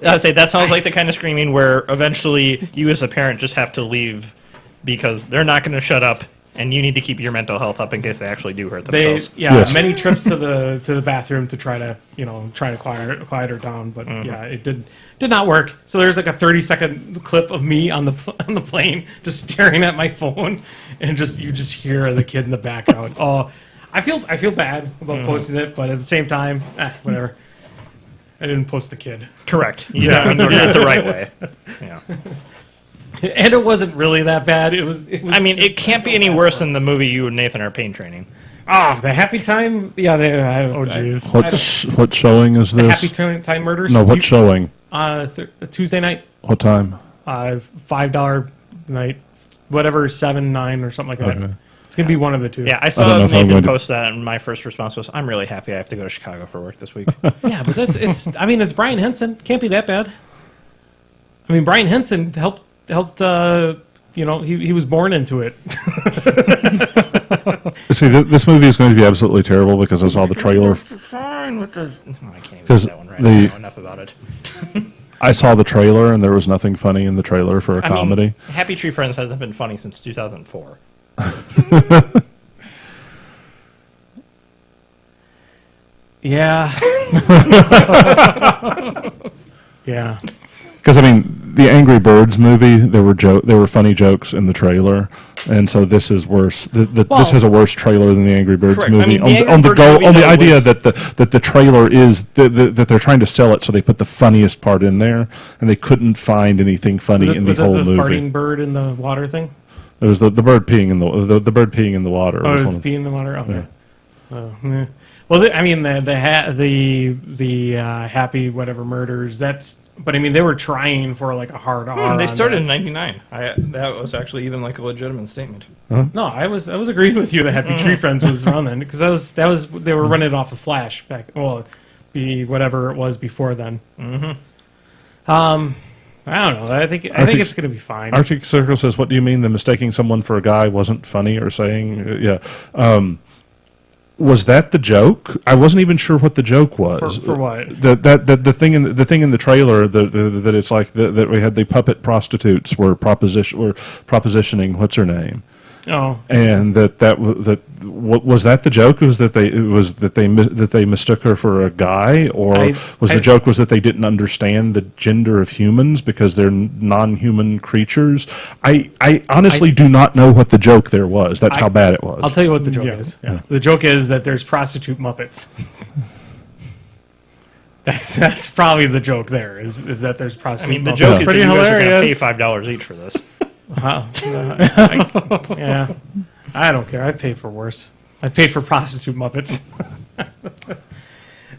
S2: I'd say that sounds like the kind of screaming where eventually you as a parent just have to leave because they're not going to shut up And you need to keep your mental health up in case they actually do hurt themselves.
S3: Yes.
S1: Many trips to the bathroom to try to quiet her down, but yeah, it did not work. So there's like a 30-second clip of me on the plane just staring at my phone, and you just hear the kid in the background. Oh, I feel bad about posting it, but at the same time, whatever. I didn't post the kid.
S2: Correct. Yeah, it's it the right way. Yeah.
S1: And it wasn't really that bad. It was
S2: I mean, it can't be any worse than the movie you and Nathan are pain training.
S1: the Happy Time. Yeah,
S4: Oh, jeez.
S3: What showing is
S1: the
S3: this?
S1: Happy Time Murders.
S3: No, what showing?
S1: Tuesday night.
S3: What time?
S1: $5 night, whatever, 7, 9, or something like that.
S3: Okay.
S1: It's gonna be one of the two.
S2: Yeah, I
S3: don't
S2: saw
S3: know if I'm
S2: Nathan
S3: going to-
S2: post that, and my first response was, "I'm really happy I have to go to Chicago for work this week."
S1: Yeah, but it's. I mean, it's Brian Henson. Can't be that bad. I mean, Brian Henson helped. He was born into it.
S3: See, this movie is going to be absolutely terrible because I saw the trailer.
S2: Fine with the. I can't even
S3: 'Cause
S2: do that one right.
S3: the-
S2: I don't know enough about it.
S3: I saw the trailer and there was nothing funny in the trailer for a
S2: I mean,
S3: comedy.
S2: Happy Tree Friends hasn't been funny since 2004.
S1: Yeah. Yeah.
S3: Because I mean, the Angry Birds movie, there were funny jokes in the trailer, and so this is worse. This has a worse trailer than the Angry Birds
S2: Correct. I
S3: movie.
S2: mean, the Angry
S3: on the
S2: Birds
S3: goal,
S2: movie,
S3: on the
S2: though,
S3: idea
S2: was-
S3: that the trailer is that they're trying to sell it, so they put the funniest part in there, and they couldn't find anything funny in the
S1: Was it
S3: whole
S1: the
S3: movie.
S1: farting bird in the water thing?
S3: It was the bird peeing in the bird peeing in the water.
S1: Oh, it
S3: was
S1: was
S3: one of-
S1: pee in the water. Okay. Well, I mean the happy whatever murders. But I mean they were trying for like a hard R.
S2: They
S1: on
S2: started in
S1: that.
S2: '99. That was actually even like a legitimate statement.
S1: No, I was agreeing with you that Happy Tree Friends was around then because they were running it off of Flash back. Well, be whatever it was before then. I don't know. I think it's going to be fine.
S3: Arctic Circle says, "What do you mean? The mistaking someone for a guy wasn't funny or saying yeah." Was that the joke? I wasn't even sure what the joke was.
S1: For what?
S3: The thing in the trailer that it's like that we had the puppet prostitutes were propositioning what's her name,
S1: Oh,
S3: and was that the joke? Was that they mistook her for a guy, or the joke was that they didn't understand the gender of humans because they're non-human creatures? I honestly do not know what the joke there was. That's how bad it was.
S1: I'll tell you what the joke
S4: Yeah.
S1: is. Yeah. The joke is that there's prostitute Muppets. That's probably the joke there. Is that there's
S2: I
S1: prostitute?
S2: mean, the
S1: Muppets.
S2: joke is that
S4: Pretty
S2: you guys are going to pay
S4: hilarious.
S2: $5 each for this.
S1: Yeah, I don't care. I paid for worse. I paid for prostitute Muppets.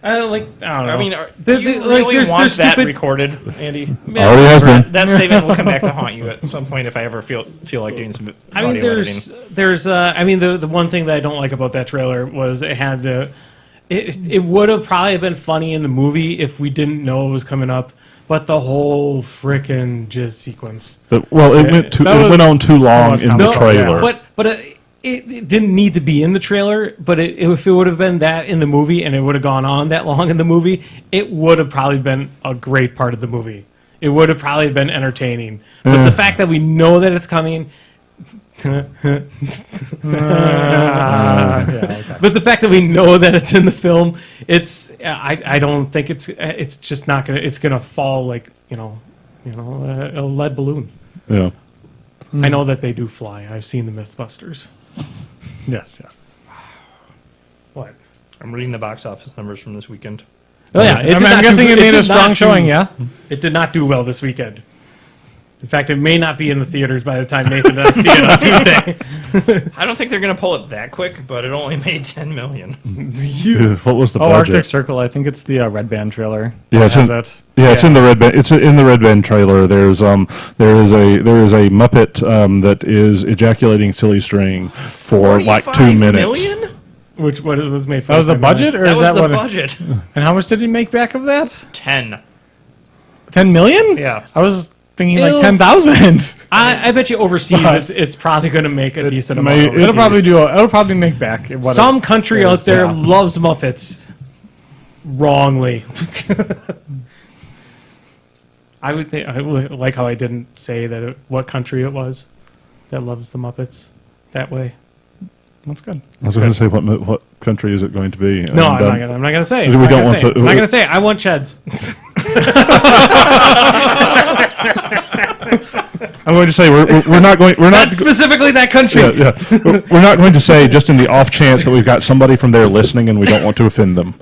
S1: I don't know.
S2: I mean,
S1: The-
S2: you
S1: like,
S2: really
S1: there's
S2: want that
S1: stupid-
S2: recorded, Andy?
S3: Already has been.
S2: That statement will come back to haunt you at some point if I ever feel like doing some
S1: I mean,
S2: audio editing.
S1: the one thing that I don't like about that trailer was it had to. It would have probably been funny in the movie if we didn't know it was coming up, but the whole frickin' jizz sequence.
S3: It
S4: That
S3: went on
S4: was
S3: too long
S4: somewhat
S3: in the
S4: comical,
S3: trailer.
S1: But it didn't need to be in the trailer. But if it would have been that in the movie and it would have gone on that long in the movie, it would have probably been a great part of the movie. It would have probably been entertaining. But the fact that we know that it's coming. But the fact that we know that it's in the film, I don't think it's just not gonna. It's gonna fall like a lead balloon.
S3: Yeah.
S1: I know that they do fly. I've seen the MythBusters.
S4: Yes.
S1: What?
S2: I'm reading the box office numbers from this weekend.
S1: Oh yeah,
S4: I'm guessing it made a strong showing. Yeah.
S1: It did not do well this weekend. In fact, it may not be in the theaters by the time Nathan and I see it on Tuesday.
S2: I don't think they're going to pull it that quick, but it only made $10 million.
S3: What was the
S4: Oh,
S3: budget?
S4: Arctic Circle. I think it's the Red Band trailer.
S3: Yeah,
S4: That
S3: it's
S4: has
S3: in-
S4: it.
S3: Yeah, it's in the red band. It's in the red band trailer. There is a Muppet that is ejaculating silly string for like 2
S2: $45
S3: minutes.
S2: million?
S1: Which what it was made for?
S4: That was the budget, or
S2: That
S4: is
S2: was
S4: that
S2: the
S4: what?
S2: budget.
S4: And how much did he make back of that?
S2: 10.
S4: 10 million?
S2: Yeah.
S4: I was thinking
S1: It'll-
S4: like 10,000.
S1: I bet you overseas it's probably going to make a decent amount.
S3: may-
S1: Overseas.
S4: It'll probably make back. What
S1: Some
S4: it
S1: country
S4: is,
S1: out there
S4: yeah.
S1: loves Muppets wrongly. I would like how I didn't say that what country it was that loves the Muppets that way.
S4: That's good.
S3: I was going to say, what country is it going to be?
S1: No, I'm not gonna say.
S3: We
S1: I'm not
S3: don't
S1: gonna
S3: want
S1: say.
S3: to-
S1: I'm not gonna say. I want Cheds.
S3: I'm going to say we're not going. We're not.
S1: Not specifically that country.
S3: Yeah. We're not going to say just in the off chance that we've got somebody from there listening and we don't want to offend them.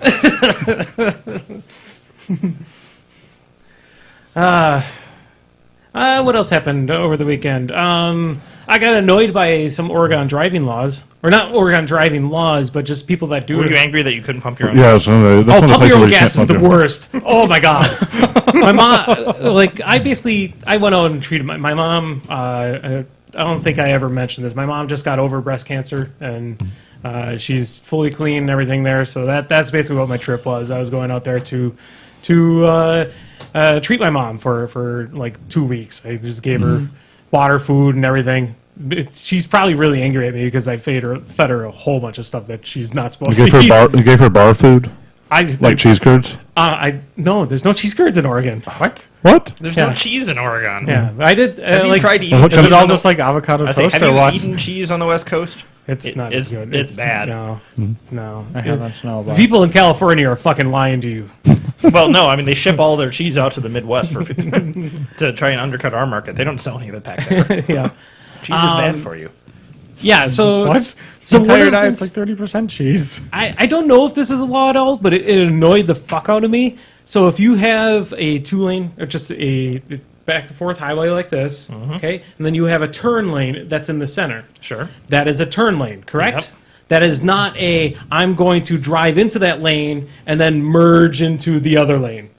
S1: What else happened over the weekend? I got annoyed by some Oregon driving laws, or not Oregon driving laws, but just people that do
S2: Were
S1: it.
S2: you angry that you couldn't pump your own?
S3: Yeah, so that's one of the
S1: Pump
S3: places
S1: your
S3: where
S1: own
S3: you
S1: gas
S3: can't
S1: is the
S3: pump your-
S1: worst. Oh my god. My mom, like, I went out and treated my mom. I don't think I ever mentioned this. My mom just got over breast cancer, and she's fully clean and everything there. So that's basically what my trip was. I was going out there to treat my mom for like 2 weeks. I just gave her water, food, and everything. She's probably really angry at me because I fed her a whole bunch of stuff that she's not supposed to eat.
S3: You gave her bar food, like cheese curds.
S1: No, there's no cheese curds in Oregon.
S2: What?
S3: What?
S2: There's
S1: Yeah.
S2: no cheese in Oregon.
S1: Yeah, I did.
S2: Have you
S1: like,
S2: tried eating?
S3: What
S4: Is
S3: kind
S4: it
S3: of-
S4: all just like avocado
S2: I say,
S4: toast
S2: have
S4: or
S2: you
S4: what?
S2: eaten cheese on the West Coast?
S1: It's not
S2: it's-
S1: good.
S2: it's bad.
S1: No, no.
S4: I haven't. No,
S1: The people in California are fucking lying to you.
S2: Well, no, I mean they ship all their cheese out to the Midwest for to try and undercut our market. They don't sell any of it back there.
S1: Yeah,
S2: Cheese is bad for you.
S1: yeah. So
S4: What?
S1: So
S4: So
S1: one of
S4: entire
S1: the
S4: diet's
S1: things-
S4: like 30% cheese.
S1: I don't know if this is a law at all, but it annoyed the fuck out of me. So if you have a 2-lane or just a back and forth highway like this, okay, and then you have a turn lane that's in the center.
S2: Sure.
S1: That is a turn lane, correct?
S2: Yep.
S1: That is not I'm going to drive into that lane and then merge into the other lane.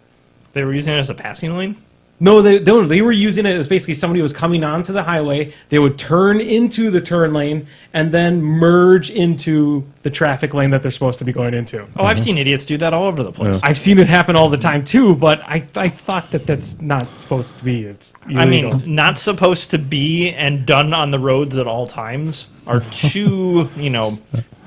S2: They were using it as a passing lane.
S1: No, they were using it as basically somebody was coming onto the highway. They would turn into the turn lane and then merge into the traffic lane that they're supposed to be going into.
S2: Oh, I've seen idiots do that all over the place.
S1: I've seen it happen all the time too, but I thought that's not supposed to be. It's illegal.
S2: I mean, not supposed to be and done on the roads at all times are two,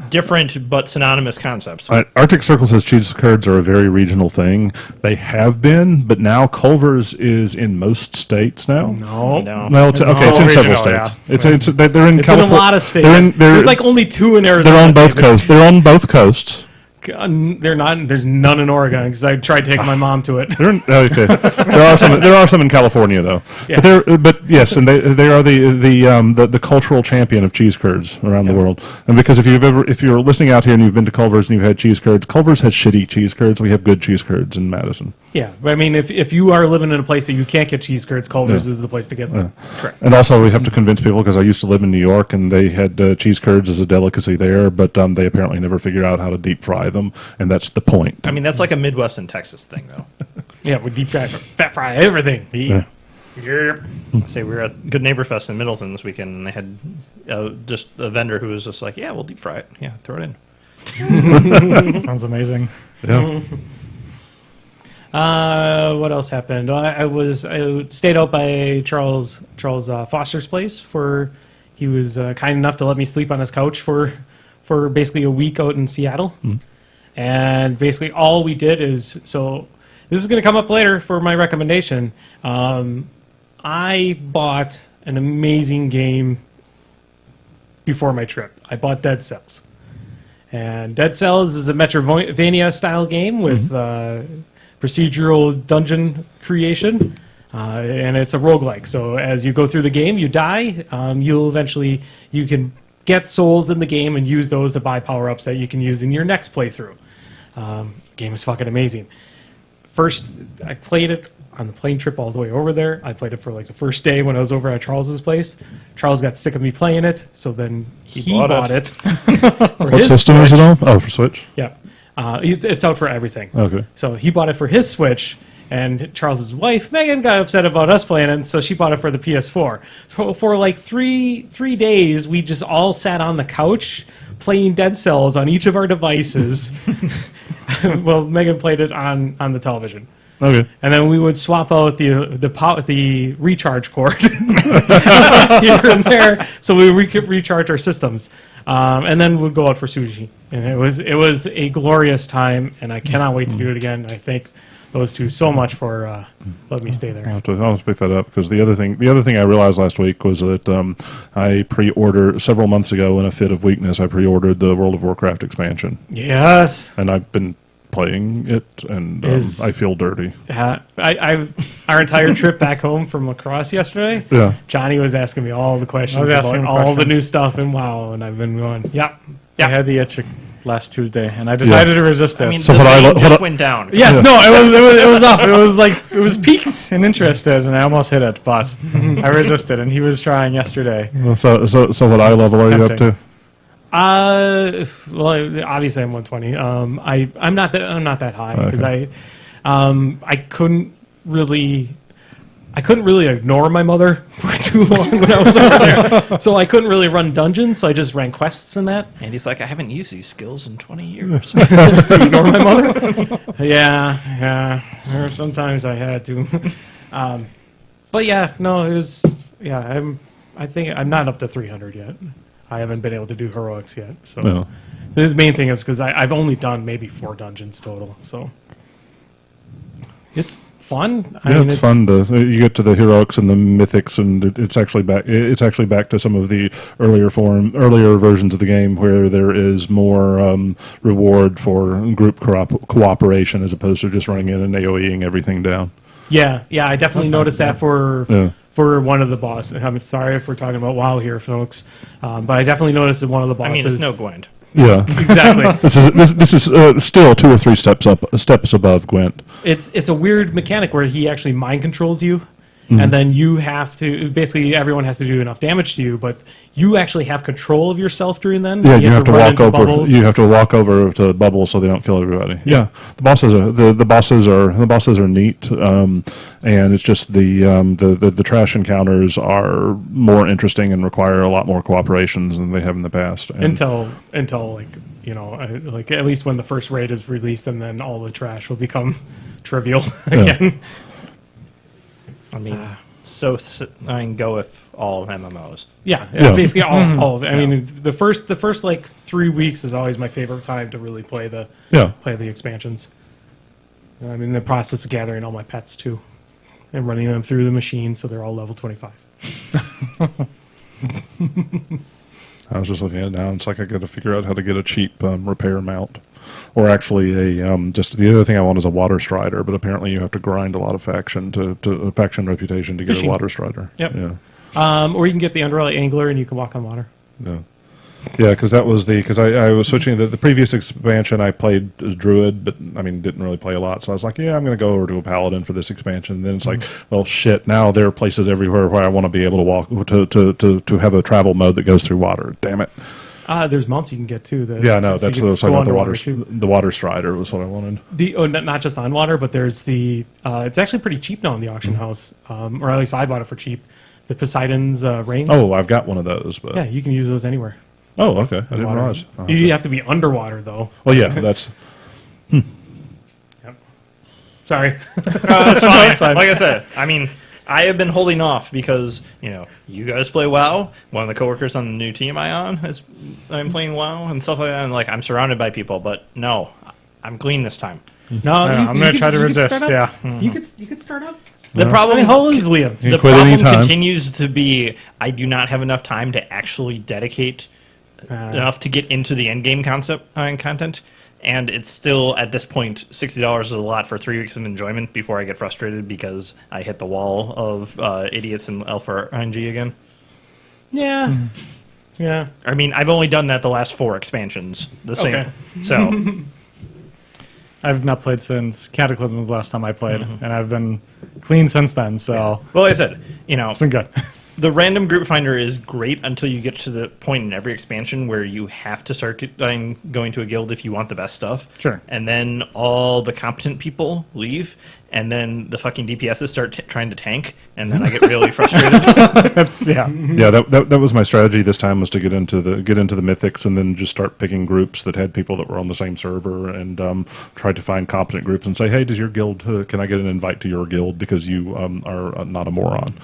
S2: different but synonymous concepts.
S3: Arctic Circle says cheese curds are a very regional thing. They have been, but now Culver's is in most states now.
S1: no.
S2: No.
S3: It's in
S4: all
S3: several
S4: regional,
S3: states.
S4: yeah.
S3: They're in
S1: It's
S3: California.
S1: in a lot of states.
S3: They're
S1: There's like only 2 in Arizona.
S3: they're on both
S1: David.
S3: coasts. They're on both coasts.
S1: They're not. There's none in Oregon because I tried taking my mom to it.
S3: Okay. There are some in California though.
S1: Yeah.
S3: But yes, and they are the cultural champion of cheese curds around the world. And because if you're listening out here and you've been to Culver's and you've had cheese curds, Culver's has shitty cheese curds. We have good cheese curds in Madison.
S1: Yeah, but I mean, if you are living in a place that you can't get cheese curds, Culver's is the place to get them.
S3: And also we have to convince people because I used to live in New York and they had cheese curds as a delicacy there, but they apparently never figured out how to deep fry them, and that's the point.
S2: I mean, that's like a Midwest and Texas thing, though.
S1: Yeah, we deep fry, fat fry everything.
S3: Yeah.
S1: Yep.
S2: Say we were at Good Neighbor Fest in Middleton this weekend, and they had just a vendor who was just like, "Yeah, we'll deep fry it. Yeah, throw it in."
S4: Sounds amazing.
S3: Yeah.
S1: What else happened? I stayed out by Charles Foster's place for. He was kind enough to let me sleep on his couch for basically a week out in Seattle, and basically all we did is so. This is going to come up later for my recommendation. I bought an amazing game before my trip. I bought Dead Cells, and Dead Cells is a Metroidvania style game with procedural dungeon creation, and it's a roguelike. So as you go through the game, you die. You can get souls in the game and use those to buy power-ups that you can use in your next playthrough. Game is fucking amazing. First, I played it on the plane trip all the way over there. I played it for like the first day when I was over at Charles's place. Charles got sick of me playing it, so then he bought it.
S3: What system is it on? Oh, for Switch.
S1: Yeah. It's out for everything.
S3: Okay.
S1: So he bought it for his Switch, and Charles's wife, Megan, got upset about us playing it, so she bought it for the PS4. So for like three days, we just all sat on the couch playing Dead Cells on each of our devices. Well, Megan played it on the television.
S3: Okay.
S1: And then we would swap out the recharge cord here and there, so we could recharge our systems, and then we'd go out for sushi. And it was a glorious time, and I cannot wait to do it again. I think those two so much for letting me stay
S3: I'll
S1: there.
S3: have to pick that up because the other thing I realized last week was that I pre-ordered several months ago in a fit of weakness. I pre-ordered the World of Warcraft expansion,
S1: Yes.
S3: and I've been playing it, and I feel dirty.
S1: Our entire trip back home from lacrosse yesterday,
S3: Yeah.
S1: Johnny was asking me all the questions
S4: I was asking
S1: about
S4: him
S1: all the
S4: questions.
S1: new stuff and WoW, and I've been going, yeah.
S4: I had the itch last Tuesday, and I decided to resist it.
S2: I mean,
S3: So
S2: the
S3: what I
S2: vein
S3: lo-
S2: just
S3: what I-
S2: went down.
S4: yes, no, it was up. It was peaked and interested, and I almost hit it, but I resisted, and he was trying yesterday.
S3: So what eye level are you up to?
S1: Well, obviously I'm 120. I'm not that high because I couldn't really ignore my mother for too long when I was over there. So I couldn't really run dungeons. So I just ran quests and that
S2: And he's like, I haven't used these skills in 20 years.
S1: to ignore my mother. Yeah. Sometimes I had to. But yeah, no, it was. Yeah, I think I'm not up to 300 yet. I haven't been able to do heroics yet. So
S3: No.
S1: the main thing is because I've only done maybe 4 dungeons total. So it's fun. I
S3: Yeah,
S1: mean,
S3: it's fun to you get to the heroics and the mythics, and it's actually back. It's actually back to some of the earlier versions of the game where there is more reward for group cooperation as opposed to just running in and AOEing everything down.
S1: Yeah, I definitely noticed that for one of the bosses. I'm sorry if we're talking about WoW here, folks, but I definitely noticed that one of the
S2: I
S1: bosses.
S2: mean, it's no Gwent.
S3: Yeah,
S1: Exactly.
S3: this is still 2 or 3 steps above Gwent.
S1: It's a weird mechanic where he actually mind controls you,
S3: Mm-hmm.
S1: and then you have to basically everyone has to do enough damage to you, but you actually have control of yourself during then.
S3: Yeah, you have to
S1: run
S3: walk
S1: into
S3: over.
S1: bubbles.
S3: You have to walk over to bubbles so they don't kill everybody. Yeah, the bosses are neat, and it's just the trash encounters are more interesting and require a lot more cooperations than they have in the past. And
S1: until like like at least when the first raid is released, and then all the trash will become trivial again.
S2: I mean, I can go with all of MMOs.
S1: Yeah,
S3: Yeah.
S1: basically all of it. I mean, the first like 3 weeks is always my favorite time to really play the expansions. I'm in the process of gathering all my pets too, and running them through the machine so they're all level 25.
S3: I was just looking at it now. It's like I got to figure out how to get a cheap repair mount, or actually just the other thing I want is a water strider. But apparently you have to grind a lot of faction to faction reputation to get
S1: Fishing.
S3: a water strider.
S1: Yep.
S3: Yeah.
S1: Or you can get the Underlight Angler and you can walk on water.
S3: Yeah. Yeah, because that was because I was switching the previous expansion. I played as Druid, but I mean didn't really play a lot. So I was like, yeah, I'm going to go over to a Paladin for this expansion. And then it's like, well, shit. Now there are places everywhere where I want to be able to walk to have a travel mode that goes through water. Damn it.
S1: There's mounts you can get too.
S3: Yeah, I know.
S1: So you
S3: That's
S1: can
S3: what I was
S1: go
S3: talking about.
S1: underwater too.
S3: The water strider was what I wanted.
S1: Not just on water, but there's the. It's actually pretty cheap now in the auction house, or at least I bought it for cheap. The Poseidon's rings.
S3: Oh, I've got one of those, but
S1: Yeah, you can use those anywhere.
S3: oh, okay. I didn't
S1: Water.
S3: realize.
S1: You have to be underwater though.
S3: Well, yeah, that's
S1: Yep. Sorry.
S2: That's fine. Like I said, I mean, I have been holding off because, you guys play WoW. One of the coworkers on the new team I'm playing WoW and stuff like that. And, I'm surrounded by people. But, no, I'm clean this time.
S1: No,
S4: I'm going to try to resist, yeah.
S1: You could start up.
S2: The problem
S1: How old is Liam?
S3: You
S2: the
S3: quit
S2: problem
S3: anytime.
S2: continues to be I do not have enough time to actually dedicate enough to get into the end game concept and content. And it's still, at this point, $60 is a lot for 3 weeks of enjoyment before I get frustrated because I hit the wall of idiots in L5R again.
S1: Yeah. Yeah.
S2: I mean, I've only done that the last 4 expansions. The same.
S1: Okay.
S2: So,
S4: I've not played since Cataclysm was the last time I played, and I've been clean since then, so
S2: well, like I said,
S4: it's been good.
S2: the random group finder is great until you get to the point in every expansion where you have to start going to a guild if you want the best stuff.
S4: Sure.
S2: And then all the competent people leave, and then the fucking DPSs start trying to tank, and then I get really frustrated.
S4: That's
S3: yeah. That was my strategy this time was to get into the mythics and then just start picking groups that had people that were on the same server and try to find competent groups and say, hey, does your guild can I get an invite to your guild because you are not a moron.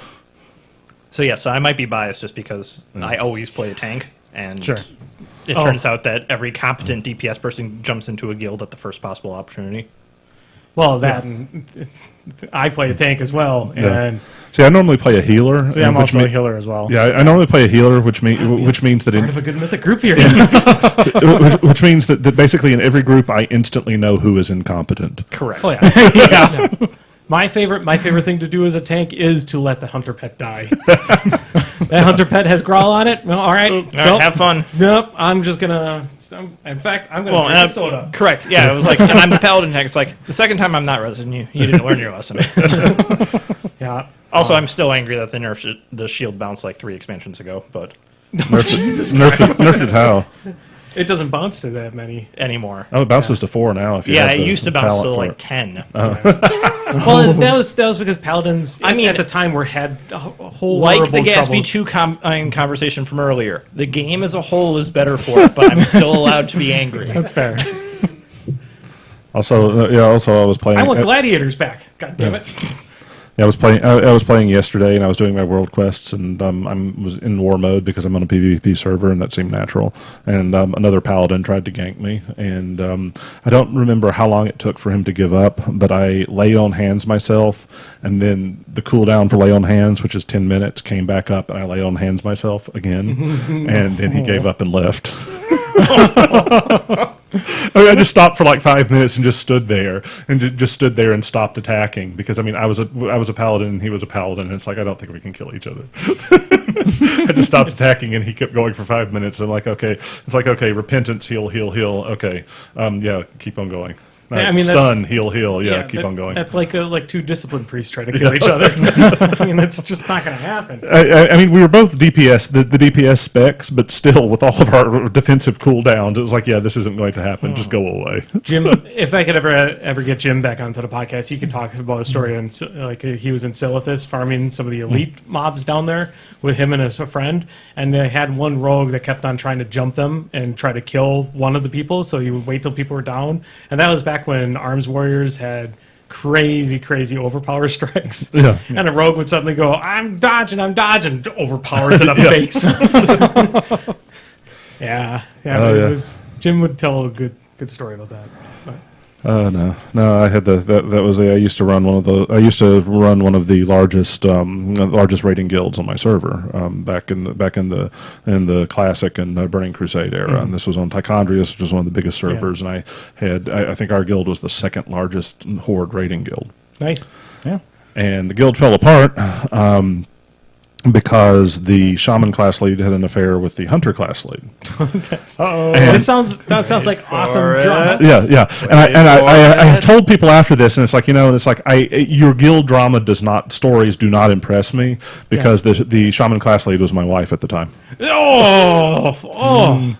S2: So I might be biased just because I always play a tank, and
S4: Sure.
S2: It turns out that every competent DPS person jumps into a guild at the first possible opportunity.
S1: Well, I play a tank as well, and
S3: See, I normally play a healer.
S4: So yeah, I'm
S3: which
S4: also a healer as well.
S3: Yeah, I normally play a healer, which means that
S1: part of a good mythic group here.
S3: which means that basically in every group I instantly know who is incompetent.
S2: Correct.
S1: Oh yeah. Yeah. My favorite thing to do as a tank is to let the hunter pet die. That hunter pet has growl on it. Well, all right.
S2: All right, have fun.
S1: Nope. I'm just gonna. In fact, I'm gonna drink a soda.
S2: Correct. Yeah, it was like, and I'm the paladin tank. It's like the second time I'm not resing you. You didn't learn your lesson.
S1: Yeah.
S2: Also, I'm still angry that the shield bounced like 3 expansions ago, but
S3: Nerfed it how?
S1: It doesn't bounce to that many.
S2: anymore.
S3: Oh, it bounces to 4 now. If you
S2: Yeah,
S3: have
S2: it
S3: the-
S2: used to
S3: the
S2: bounce to
S3: palette for
S2: like
S3: it.
S2: 10.
S1: Well, that was because paladins.
S2: I mean,
S1: at the time had a whole
S2: Like the
S1: horrible trouble.
S2: Gatsby 2 conversation from earlier, the game as a whole is better for it, but I'm still allowed to be angry.
S1: That's fair.
S3: Also, I was playing.
S1: I want gladiators back. God damn it.
S3: Yeah, I was playing. I was playing yesterday, and I was doing my world quests, and I was in war mode because I'm on a PvP server, and that seemed natural. And another paladin tried to gank me, and I don't remember how long it took for him to give up, but I lay on hands myself, and then the cooldown for lay on hands, which is 10 minutes, came back up, and I lay on hands myself again, and then he gave up and left. I just stopped for like 5 minutes and just stood there and stopped attacking because I was a paladin and he was a paladin and it's like I don't think we can kill each other. I just stopped attacking and he kept going for 5 minutes. I'm like, okay, it's like okay, repentance, heal. Okay, yeah, keep on going.
S1: Yeah, I mean,
S3: stun, heal. Yeah, keep on going.
S1: That's like two disciplined priests trying to kill each other. I mean, that's just not going to happen.
S3: I mean, we were both DPS, the DPS specs, but still, with all of our defensive cooldowns, it was like, yeah, this isn't going to happen. Just go away.
S1: Jim, if I could ever get Jim back onto the podcast, he could talk about a story on like he was in Silithus farming some of the elite mobs down there with him and a friend, and they had one rogue that kept on trying to jump them and try to kill one of the people. So he would wait till people were down, and that was back when Arms Warriors had crazy overpower strikes.
S3: Yeah.
S1: And a rogue would suddenly go, I'm dodging, overpowered to the face. Yeah.
S3: Oh,
S1: It was, Jim would tell a good story about that. But,
S3: Oh no! I had that was I used to run one of the largest raiding guilds on my server back in the classic and Burning Crusade era, and this was on Tichondrius, which was one of the biggest servers, and I think our guild was the second largest horde raiding guild,
S1: nice.
S4: Yeah.
S3: and the guild fell apart. Because the shaman class lead had an affair with the hunter class lead.
S1: That sounds like awesome drama.
S3: Yeah. And I have told people after this, and it's like, your guild drama stories do not impress me because the shaman class lead was my wife at the time.
S1: Oh.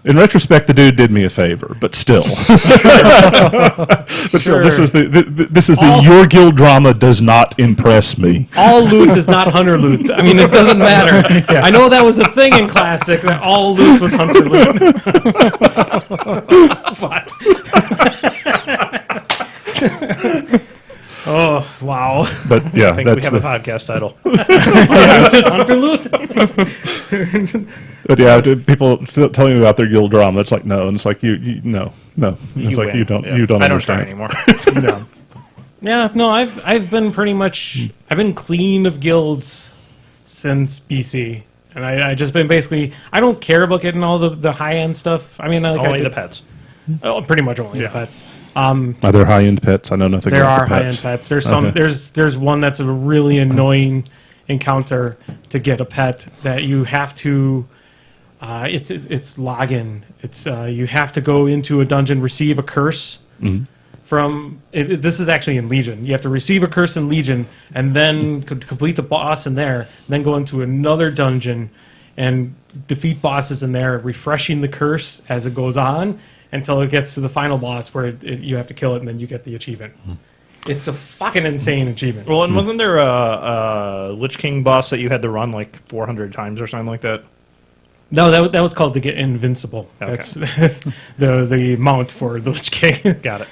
S3: In retrospect, the dude did me a favor, but still. Still, this is the your guild drama does not impress me.
S1: All loot is not hunter loot. I mean, it doesn't matter. I know that was a thing in Classic, that all loot was hunter loot. Oh, wow.
S3: But yeah,
S2: I think we have a podcast title.
S1: This is hunter loot?
S3: But yeah, people still telling me about their guild drama. It's like no, and it's like no. It's like
S2: win.
S3: you don't
S2: Yeah.
S3: you don't
S2: I don't try
S3: understand
S2: anymore.
S3: No.
S1: Yeah, no, I've been pretty much, I've been clean of guilds since BC. And I just been basically, I don't care about getting all the high-end stuff. I mean, like
S2: Only the pets.
S1: Oh, pretty much only the pets.
S3: Are there high-end pets? I know nothing
S1: There
S3: about
S1: are
S3: the
S1: high-end
S3: pets.
S1: pets. There's some.
S3: Okay.
S1: There's one that's a really annoying encounter to get a pet that you have to. It's login. It's you have to go into a dungeon, receive a curse from. This is actually in Legion. You have to receive a curse in Legion, and then complete the boss in there. Then go into another dungeon and defeat bosses in there, refreshing the curse as it goes on until it gets to the final boss where you have to kill it, and then you get the achievement. It's a fucking insane achievement.
S2: Well, and wasn't there a Lich King boss that you had to run like 400 times or something like that?
S1: No, that was called to get invincible.
S2: Okay.
S1: That's the mount for the Lich King.
S2: Got it.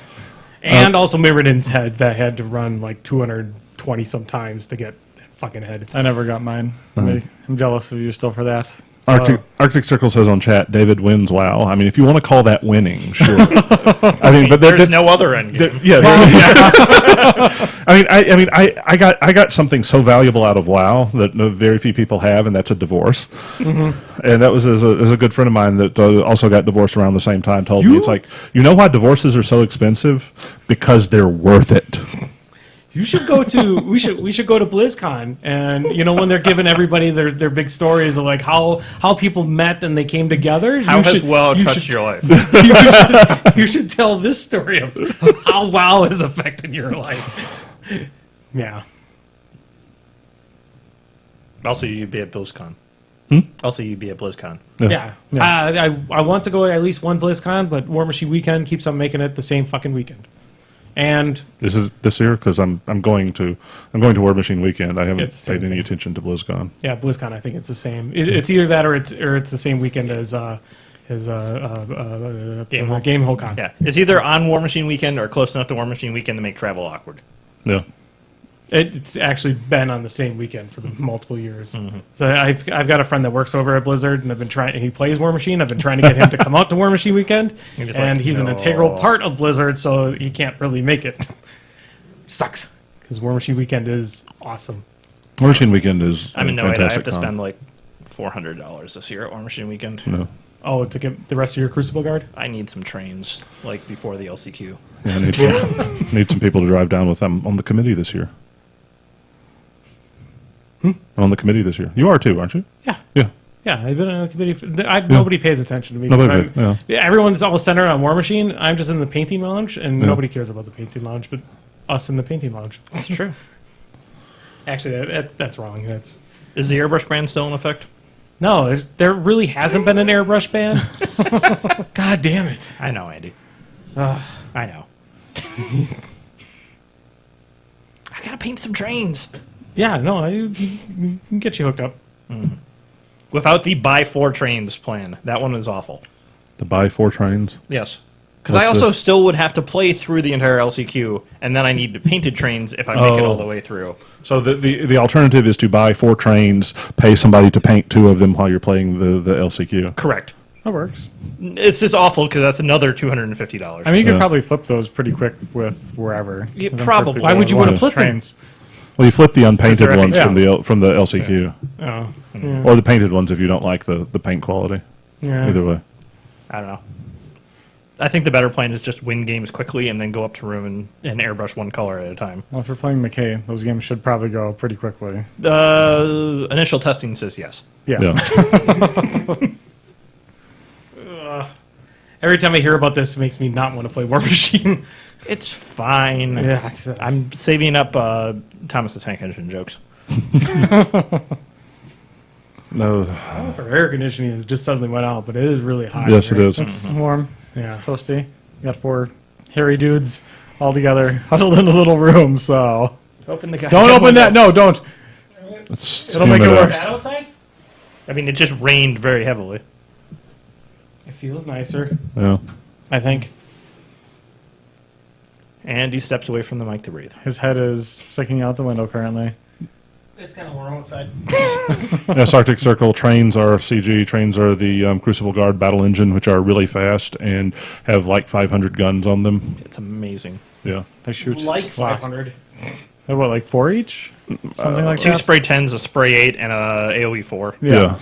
S1: And also Mirrodin's head that had to run like 220 some times to get that fucking head.
S4: I never got mine. I'm jealous of you still for that.
S3: Arctic Circle says on chat, David wins. Wow. I mean, if you want to call that winning, sure. I mean, but
S2: There's no other end game.
S3: yeah. I got something so valuable out of WoW that very few people have, and that's a divorce. And that was as a good friend of mine that also got divorced around the same time. Told me, it's like, you know why divorces are so expensive? Because they're worth it.
S1: You should go to we should go to BlizzCon, and when they're giving everybody their big stories of like how people met and they came together.
S2: How has WoW touched your life?
S1: You should tell this story of how WoW has affected your life. Yeah.
S2: Also, you'd be at BlizzCon. Also, you'd be at BlizzCon.
S1: Yeah. I want to go at least one BlizzCon, but Warmachine weekend keeps on making it the same fucking weekend. And
S3: Is it this year? Because I'm going to Warmachine weekend. I haven't
S1: It's the same
S3: paid any
S1: thing.
S3: attention to BlizzCon.
S1: yeah, BlizzCon I think it's the same. It's either that or it's the same weekend as
S2: Gamehole.
S1: Con.
S2: Yeah, it's either on Warmachine weekend or close enough to Warmachine weekend to make travel awkward.
S3: Yeah.
S1: It's actually been on the same weekend for multiple years. So I've got a friend that works over at Blizzard, and he plays Warmachine. I've been trying to get him to come out to Warmachine weekend,
S2: You're just
S1: and
S2: like,
S1: he's an
S2: no.
S1: integral part of Blizzard, so he can't really make it. Sucks, because Warmachine weekend is awesome.
S3: Warmachine weekend is
S2: I'm
S3: a
S2: annoyed. I have
S3: fantastic
S2: to
S3: con.
S2: spend like $400 this year at Warmachine weekend.
S3: No.
S1: Oh, to get the rest of your Crucible Guard?
S2: I need some trains like before the LCQ.
S3: Yeah, I need some people to drive down with. I'm on the committee this year. I'm on the committee this year. You are too, aren't you?
S1: Yeah.
S3: Yeah.
S1: Yeah, I've been on the committee. Nobody pays attention to me.
S3: Nobody
S1: I'm-
S3: did, yeah.
S1: Everyone's all centered on Warmachine. I'm just in the painting lounge, and
S3: Yeah.
S1: nobody cares about the painting lounge, but us in the painting lounge.
S2: That's true.
S1: Actually, that's wrong.
S2: Is the airbrush ban still in effect?
S1: No, there really hasn't been an airbrush ban. God damn it.
S2: I know, Andy.
S1: Ugh.
S2: I know. I gotta paint some trains.
S1: Yeah, no, I can get you hooked up.
S2: Without the buy 4 trains plan. That one is awful.
S3: To buy 4 trains.
S2: Yes. Because I
S3: What's
S2: also
S3: the-
S2: still would have to play through the entire LCQ, and then I need painted trains if I make it all the way through.
S3: So the alternative is to buy 4 trains, pay somebody to paint 2 of them while you're playing the LCQ.
S2: Correct.
S1: That works.
S2: It's just awful because that's another $250.
S4: I mean, you could
S3: Yeah.
S4: probably flip those pretty quick with wherever.
S2: Yeah,
S4: 'Cause I'm sure
S2: probably.
S4: people
S2: Why
S1: would you
S4: want
S1: wanna flip them?
S4: trains?
S3: Well, you flip the unpainted
S2: there a-
S3: ones
S4: yeah.
S3: from the LCQ,
S1: Oh,
S3: or the painted ones if you don't like the paint quality.
S1: yeah.
S3: Either way.
S2: I don't know. I think the better plan is just win games quickly and then go up to room and airbrush one color at a time.
S4: Well, if you're playing McKay, those games should probably go pretty quickly.
S2: Initial testing says yes.
S4: Yeah.
S3: Yeah.
S1: Every time I hear about this, it makes me not want to play Warmachine.
S2: It's fine.
S1: Yeah.
S2: I'm saving up Thomas the Tank Engine jokes.
S3: No.
S1: For air conditioning, it just suddenly went out, but it is really hot.
S3: Yes, it
S1: here.
S3: is.
S4: It's warm.
S1: Yeah.
S4: It's toasty. You got 4 hairy dudes all together, huddled in a little room, so...
S2: Open the
S4: Don't open that! No, don't!
S3: It'll
S4: make it worse.
S1: Bad outside?
S2: I mean, it just rained very heavily.
S1: It feels nicer,
S3: Yeah.
S1: I think.
S2: And he steps away from the mic to breathe.
S4: His head is sticking out the window currently.
S1: It's kind of warm outside.
S3: Yes, Arctic Circle trains are CG. Trains are the Crucible Guard battle engine, which are really fast and have like 500 guns on them.
S2: It's amazing.
S3: Yeah.
S4: They shoot
S1: Like
S4: lots.
S1: 500.
S4: What, like 4 each? Something like
S2: 2
S4: that?
S2: spray 10s, a spray 8, and a AoE 4,
S4: Yeah.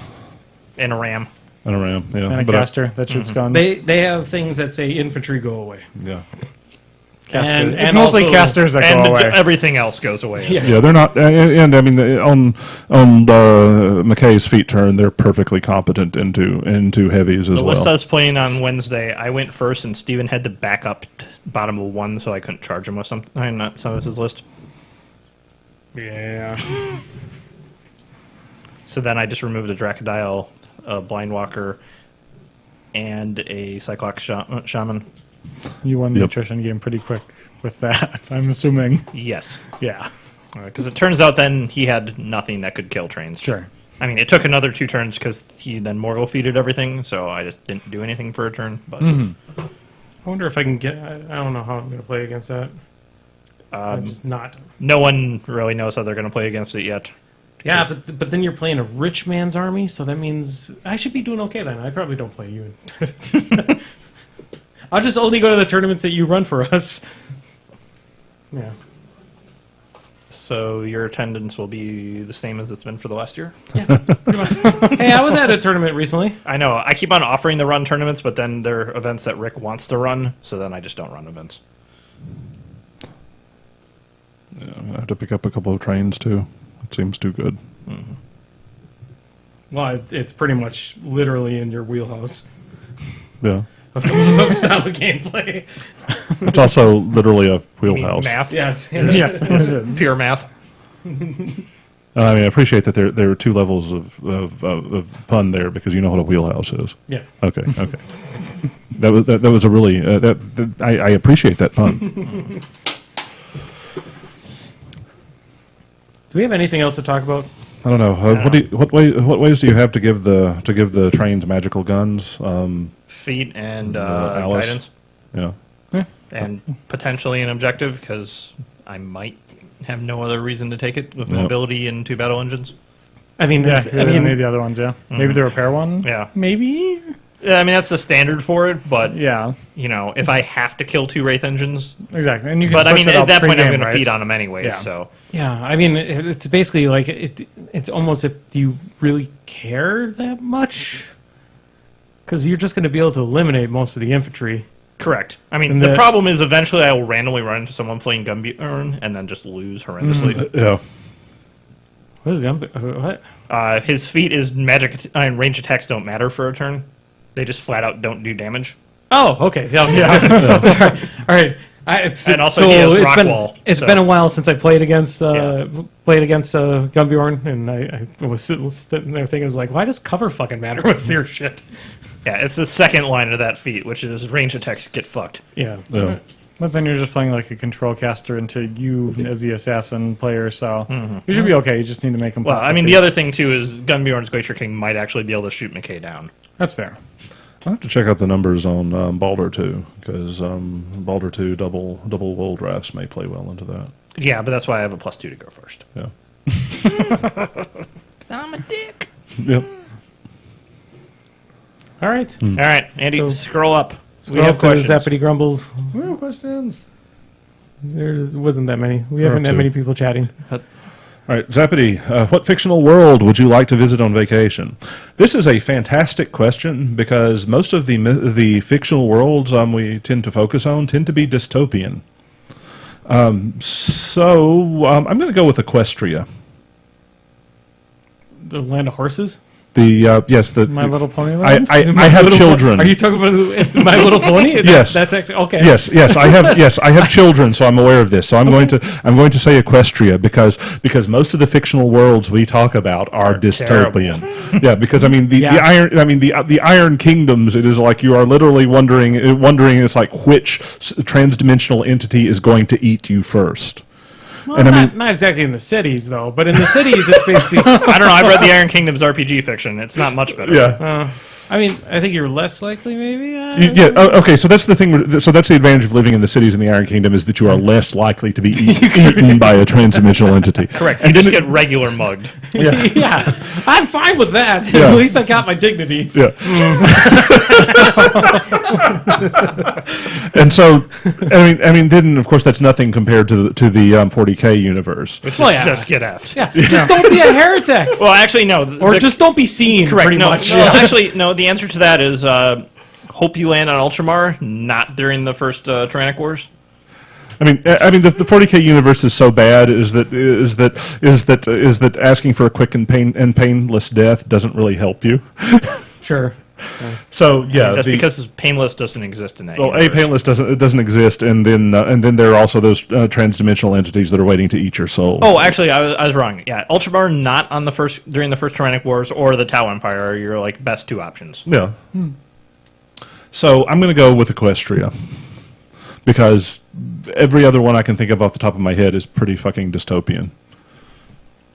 S2: and a RAM.
S3: And a ram. Yeah.
S4: And a
S3: But I-
S4: caster that shoots guns.
S1: They have things that say infantry go away.
S3: yeah.
S4: Caster.
S1: and-
S4: It's
S1: and
S4: mostly
S1: also-
S4: casters that
S2: And
S4: go away.
S2: everything else goes away.
S1: Yeah.
S3: Yeah, they're not, and I mean, on McKay's feet turn, they're perfectly competent into heavies as
S2: The
S3: well.
S2: list I was playing on Wednesday, I went first, and Steven had to back up bottom of 1, so I couldn't charge him with something, not some of his list.
S1: Yeah.
S2: So then I just removed a Dracodile, a Blind Walker, and a Cyclops Shaman.
S4: You won the
S3: Yep.
S4: attrition game pretty quick with that, I'm assuming.
S2: Yes.
S4: Yeah.
S2: Because it turns out then he had nothing that could kill trains.
S4: Sure.
S2: I mean, it took another 2 turns because he then Morgul feeded everything, so I just didn't do anything for a turn. But
S1: I wonder if I can get. I don't know how I'm going to play against that. I'm just not.
S2: no one really knows how they're going to play against it yet.
S1: Yeah, but then you're playing a rich man's army, so that means I should be doing okay then. I probably don't play you in tournaments. I'll just only go to the tournaments that you run for us. Yeah.
S2: So your attendance will be the same as it's been for the last year?
S1: Yeah. Pretty much. Hey, I was at a tournament recently.
S2: I know. I keep on offering to run tournaments, but then there are events that Rick wants to run, so then I just don't run events.
S3: Yeah, I have to pick up a couple of trains too. It seems too good.
S2: Mm-hmm.
S1: Well, it's pretty much literally in your wheelhouse
S3: Yeah.
S1: of style of gameplay.
S3: It's also literally a
S2: I mean,
S3: wheelhouse.
S2: math?
S1: Yes.
S4: Yes.
S2: Pure math.
S3: I mean, I appreciate that there are two levels of pun there because you know what a wheelhouse is.
S1: Yeah.
S3: Okay. that was a really I appreciate that pun.
S1: Do we have anything else to talk about?
S3: I don't know. What ways do you have to give the trains magical guns?
S2: Feet and
S3: Alice.
S2: guidance.
S3: Yeah.
S2: And potentially an objective, because I might have no other reason to take it with
S3: Yep.
S2: mobility and 2 battle engines.
S1: I mean,
S4: Yeah,
S1: I mean,
S4: maybe the other ones, yeah. Maybe the repair one?
S2: Yeah.
S4: Maybe?
S2: Yeah, I mean, that's the standard for it, but,
S4: Yeah,
S2: you know, if I have to kill 2 Wraith engines...
S4: exactly. And you can
S2: But, I
S4: switch
S2: mean,
S4: it
S2: at
S4: up
S2: that point, I'm
S4: pre-game,
S2: going
S4: right?
S2: to feed on them anyways,
S4: Yeah.
S2: so...
S1: yeah. I mean, it's basically like it's almost if do you really care that much? Because you're just going to be able to eliminate most of the infantry.
S2: Correct. I mean,
S1: And
S2: the
S1: the-
S2: problem is eventually I will randomly run into someone playing Gunbjorn and then just lose horrendously.
S3: Yeah.
S1: What is what?
S2: His feat is magic. Range attacks don't matter for a turn. They just flat out don't do damage.
S1: Oh, okay. Yeah. All right.
S2: And also he has Rockwall,
S1: It's
S2: so-
S1: been a while since I played against
S2: Yeah.
S1: Gunbjorn, and I was sitting there thinking, I was like, why does cover fucking matter with your shit?
S2: Yeah, it's the second line of that feat, which is range attacks get fucked.
S1: Yeah.
S3: Yeah.
S4: But then you're just playing like a control caster into you as the assassin player, so you should be okay. You just need to make them
S2: Well,
S4: pop
S2: I mean,
S4: feet.
S2: the other thing too is Gunbjorn's Glacier King might actually be able to shoot McKay down.
S4: That's fair.
S3: I'll have to check out the numbers on Baldur 2 because Baldur 2 double world drafts may play well into that.
S2: Yeah, but that's why I have a +2 to go first.
S3: Yeah.
S2: I'm a dick.
S3: Yep.
S1: All right.
S2: All right, Andy,
S1: So-
S2: scroll up.
S1: We
S2: We have
S1: to
S2: questions.
S1: Zappity Grumbles.
S4: We have questions.
S1: There wasn't that many. We
S3: There are
S1: haven't had
S3: two.
S1: many people chatting.
S3: All right, Zappity, what fictional world would you like to visit on vacation? This is a fantastic question because most of the fictional worlds we tend to focus on tend to be dystopian. So I'm going to go with Equestria.
S1: The Land of Horses?
S4: My Little Pony Land?
S3: I have children.
S1: Are you talking about My Little Pony?
S3: Yes.
S1: That's actually okay.
S3: Yes, I have children, so I'm aware of this. So I'm going to say Equestria because most of the fictional worlds we talk about are dystopian. Yeah, because I mean the Iron Kingdoms. It is like you are literally wondering. It's like which transdimensional entity is going to eat you first.
S1: Well,
S3: And I
S1: not,
S3: mean-
S1: not exactly in the cities, though. But in the cities, it's basically...
S2: I don't know. I've read the Iron Kingdoms RPG fiction. It's not much better.
S3: Yeah.
S1: I mean, I think you're less likely, maybe?
S3: Yeah. Okay. So that's the thing. So that's the advantage of living in the cities in the Iron Kingdom is that you are less likely to be eaten by a transdimensional entity.
S2: Correct. You just get regular mugged.
S1: Yeah. I'm fine with that.
S3: Yeah.
S1: At least I got my dignity.
S3: Yeah. And so, I mean, then of course that's nothing compared to the 40K universe.
S2: Which
S1: Well,
S2: is
S1: yeah.
S2: just get effed.
S1: Yeah. Just don't be a heretic.
S2: Well, actually, no.
S1: Or just don't be seen,
S2: correct.
S1: pretty
S2: No,
S1: much.
S2: no, actually, no. The answer to that is hope you land on Ultramar, not during the first Tyrannic Wars.
S3: I mean, the 40K universe is so bad is that asking for a quick and painless death doesn't really help you.
S1: Sure.
S3: So yeah,
S2: That's because painless doesn't exist in that.
S3: well,
S2: universe.
S3: painless doesn't exist, and then there are also those transdimensional entities that are waiting to eat your soul.
S2: Oh, actually, I was wrong. Yeah, Ultramar not on during the first Tyrannic Wars or the Tau Empire are your like best 2 options.
S3: Yeah. So I'm going to go with Equestria because every other one I can think of off the top of my head is pretty fucking dystopian.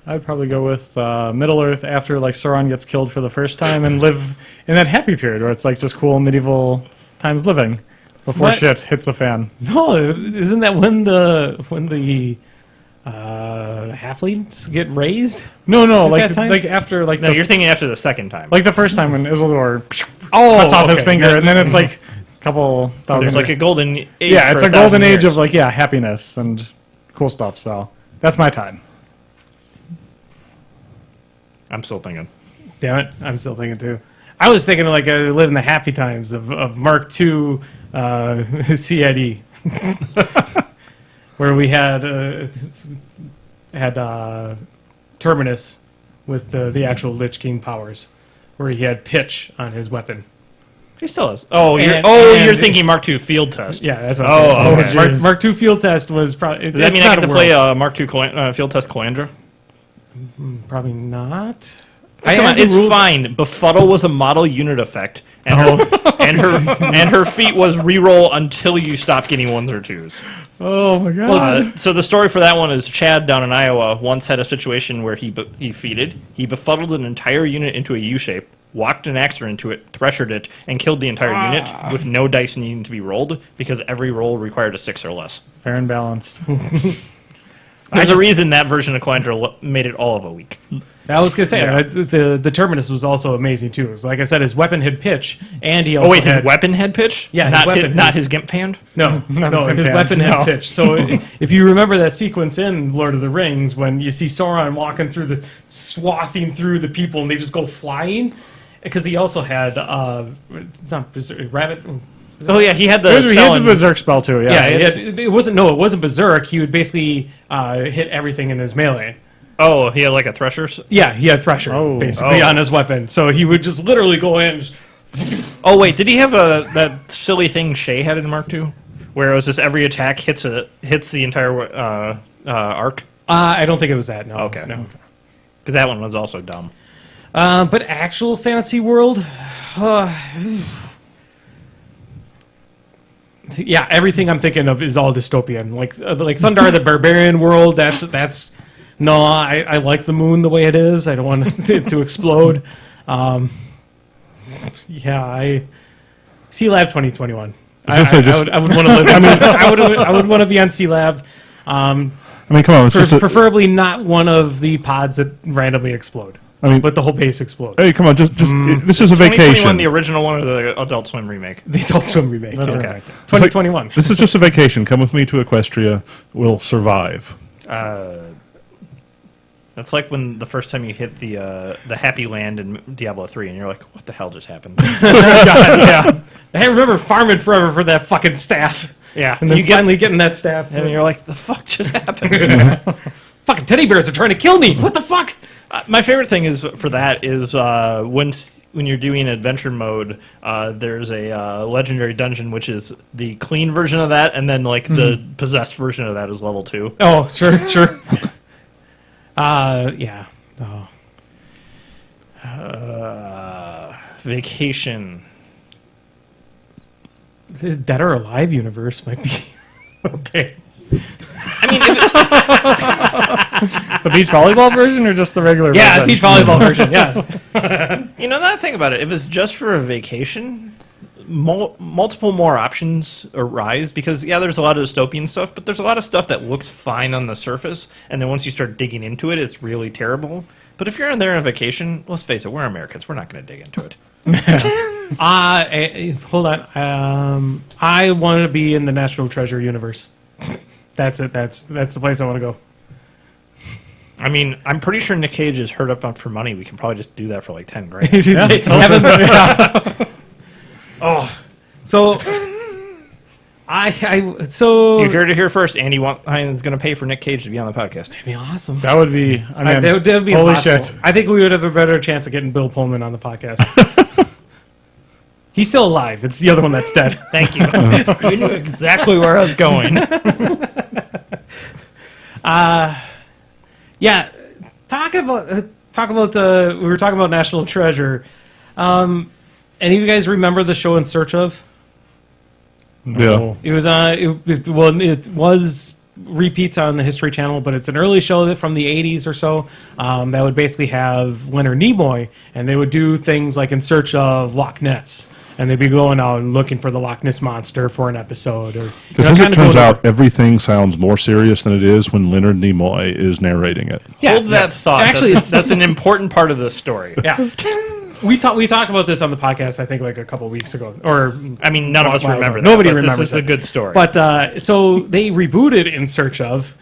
S4: I'd probably go with Middle Earth after like Sauron gets killed for the first time and live in that happy period where it's like just cool medieval times living before
S1: What?
S4: shit hits the fan.
S1: No, isn't that when the halflings get raised.
S4: No,
S1: At
S4: like
S1: that time?
S4: like after like
S2: No,
S4: the,
S2: you're thinking after the second time.
S4: like the first time when Isildur
S1: Oh,
S4: cuts off his
S1: okay.
S4: finger, and then it's like a couple thousand.
S2: there's like a golden age.
S4: yeah, it's
S2: for
S4: a golden
S2: 1,000
S4: age
S2: years.
S4: of like happiness and cool stuff. So that's my time.
S2: I'm still thinking.
S1: Damn it, I'm still thinking too. I was thinking like I live in the happy times of Mark II CID, where we had Terminus with the actual Lich King powers, where he had pitch on his weapon.
S2: He still is. Oh,
S1: And-
S2: you're thinking Mark II field test.
S1: Yeah, that's what
S2: Oh,
S1: I'm
S2: okay.
S1: thinking. Mark II field test was probably.
S2: Does that mean I get to play Mark II field test Calandra?
S1: Probably not.
S2: Come on, it's fine. Befuddle was a model unit effect, and her feat was reroll until you stopped getting ones or twos.
S4: Oh my god!
S2: So the story for that one is Chad down in Iowa once had a situation where he feated. He befuddled an entire unit into a U shape, walked an Axer into it, threshered it, and killed the entire unit with no dice needing to be rolled because every roll required a 6 or less.
S4: Fair and balanced.
S2: There's a reason that version of Calandra made it all of a week.
S1: I was gonna say
S2: Yeah.
S1: the Terminus was also amazing too. It was, like I said, his weapon had pitch, and he also
S2: Oh wait, his
S1: had
S2: weapon had pitch?
S1: Yeah, his
S2: not
S1: weapon
S2: not
S1: had-
S2: his gimp hand.
S1: no, no,
S4: the
S1: his
S4: pants,
S1: weapon
S4: no.
S1: had pitch. So if you remember that sequence in Lord of the Rings when you see Sauron walking through swathing through the people, and they just go flying, because he also had it's not rabbit.
S2: Oh yeah, he had the
S4: He had
S2: spell
S4: the
S2: in-
S4: Berserk spell too.
S1: Yeah, it wasn't Berserk. He would basically hit everything in his melee.
S2: Oh, he had like a thresher.
S1: Yeah, he had Thresher basically
S2: Oh.
S1: on his weapon, so he would just literally go in.
S2: Oh wait, did he have that silly thing Shay had in Mark II, where it was just every attack hits the entire arc?
S1: I don't think it was that. No.
S2: Okay.
S1: No.
S2: Because that one was also dumb.
S1: But actual fantasy world, yeah, everything I'm thinking of is all dystopian. Like Thundar the Barbarian world. That's no. I like the moon the way it is. I don't want it to explode. Yeah, Sea Lab 2021. I would want to live. I would want to be on Sea Lab.
S3: I mean, come on, it's just
S1: Preferably not one of the pods that randomly explode.
S3: I mean,
S1: But the whole base explodes.
S3: hey, come on, just this is a
S2: 2021,
S3: vacation.
S2: the original one, or the Adult Swim remake?
S1: The Adult Swim remake.
S4: That's
S1: Okay.
S4: right.
S1: 2021.
S3: This is just a vacation. Come with me to Equestria. We'll survive.
S2: That's like when the first time you hit the Happy Land in Diablo 3, and you're like, "What the hell just happened?"
S1: Yeah. I remember farming forever for that fucking staff.
S2: Yeah,
S1: And then
S2: you get,
S1: finally getting that staff.
S2: and you're like, "The fuck just happened?"
S1: Fucking teddy bears are trying to kill me. What the fuck?
S2: My favorite thing is for that is when you're doing adventure mode, there's a legendary dungeon which is the clean version of that, and then like the possessed version of that is level 2.
S1: Oh, sure. Yeah. Oh.
S2: Vacation.
S1: The Dead or Alive universe might be okay.
S2: I mean,
S4: The beach volleyball version or just the regular
S1: Yeah,
S4: version?
S1: beach volleyball version. Yes.
S2: you know, that thing about it, if it's just for a vacation, multiple more options arise because, yeah, there's a lot of dystopian stuff, but there's a lot of stuff that looks fine on the surface, and then once you start digging into it, it's really terrible. But if you're in there on vacation, let's face it, we're Americans. We're not going to dig into it.
S1: Hold on. I want to be in the National Treasure universe. That's it. That's the place I want to go.
S2: I mean, I'm pretty sure Nick Cage is hurt up for money. We can probably just do that for like 10 grand.
S1: So so
S2: You heard it here first. Andy Hines is going to pay for Nick Cage to be on the podcast.
S1: that'd be awesome.
S4: That would be. I mean,
S1: That would be
S4: holy
S1: impossible.
S4: shit.
S1: I think we would have a better chance of getting Bill Pullman on the podcast. He's still alive. It's the other one that's dead.
S2: Thank you. You knew exactly where I was going.
S1: Yeah, talk about we were talking about National Treasure. Any of you guys remember the show In Search of?
S3: Yeah.
S1: It was it was repeats on the History Channel, but it's an early show from the 80s or so that would basically have Leonard Nimoy, and they would do things like In Search of Loch Ness and they'd be going out and looking for the Loch Ness monster for an episode, or
S3: Because as it
S1: kinda
S3: turns
S1: going
S3: out,
S1: over-
S3: everything sounds more serious than it is when Leonard Nimoy is narrating it.
S2: Hold that thought.
S1: Actually,
S2: That's an important part of this story.
S1: yeah. We talked about this on the podcast, I think, like a couple weeks ago, or
S2: I mean, none of us
S1: While
S2: remember
S1: ago.
S2: that.
S1: Nobody
S2: but
S1: remembers
S2: This is a
S1: it.
S2: good story.
S1: But so they rebooted In Search of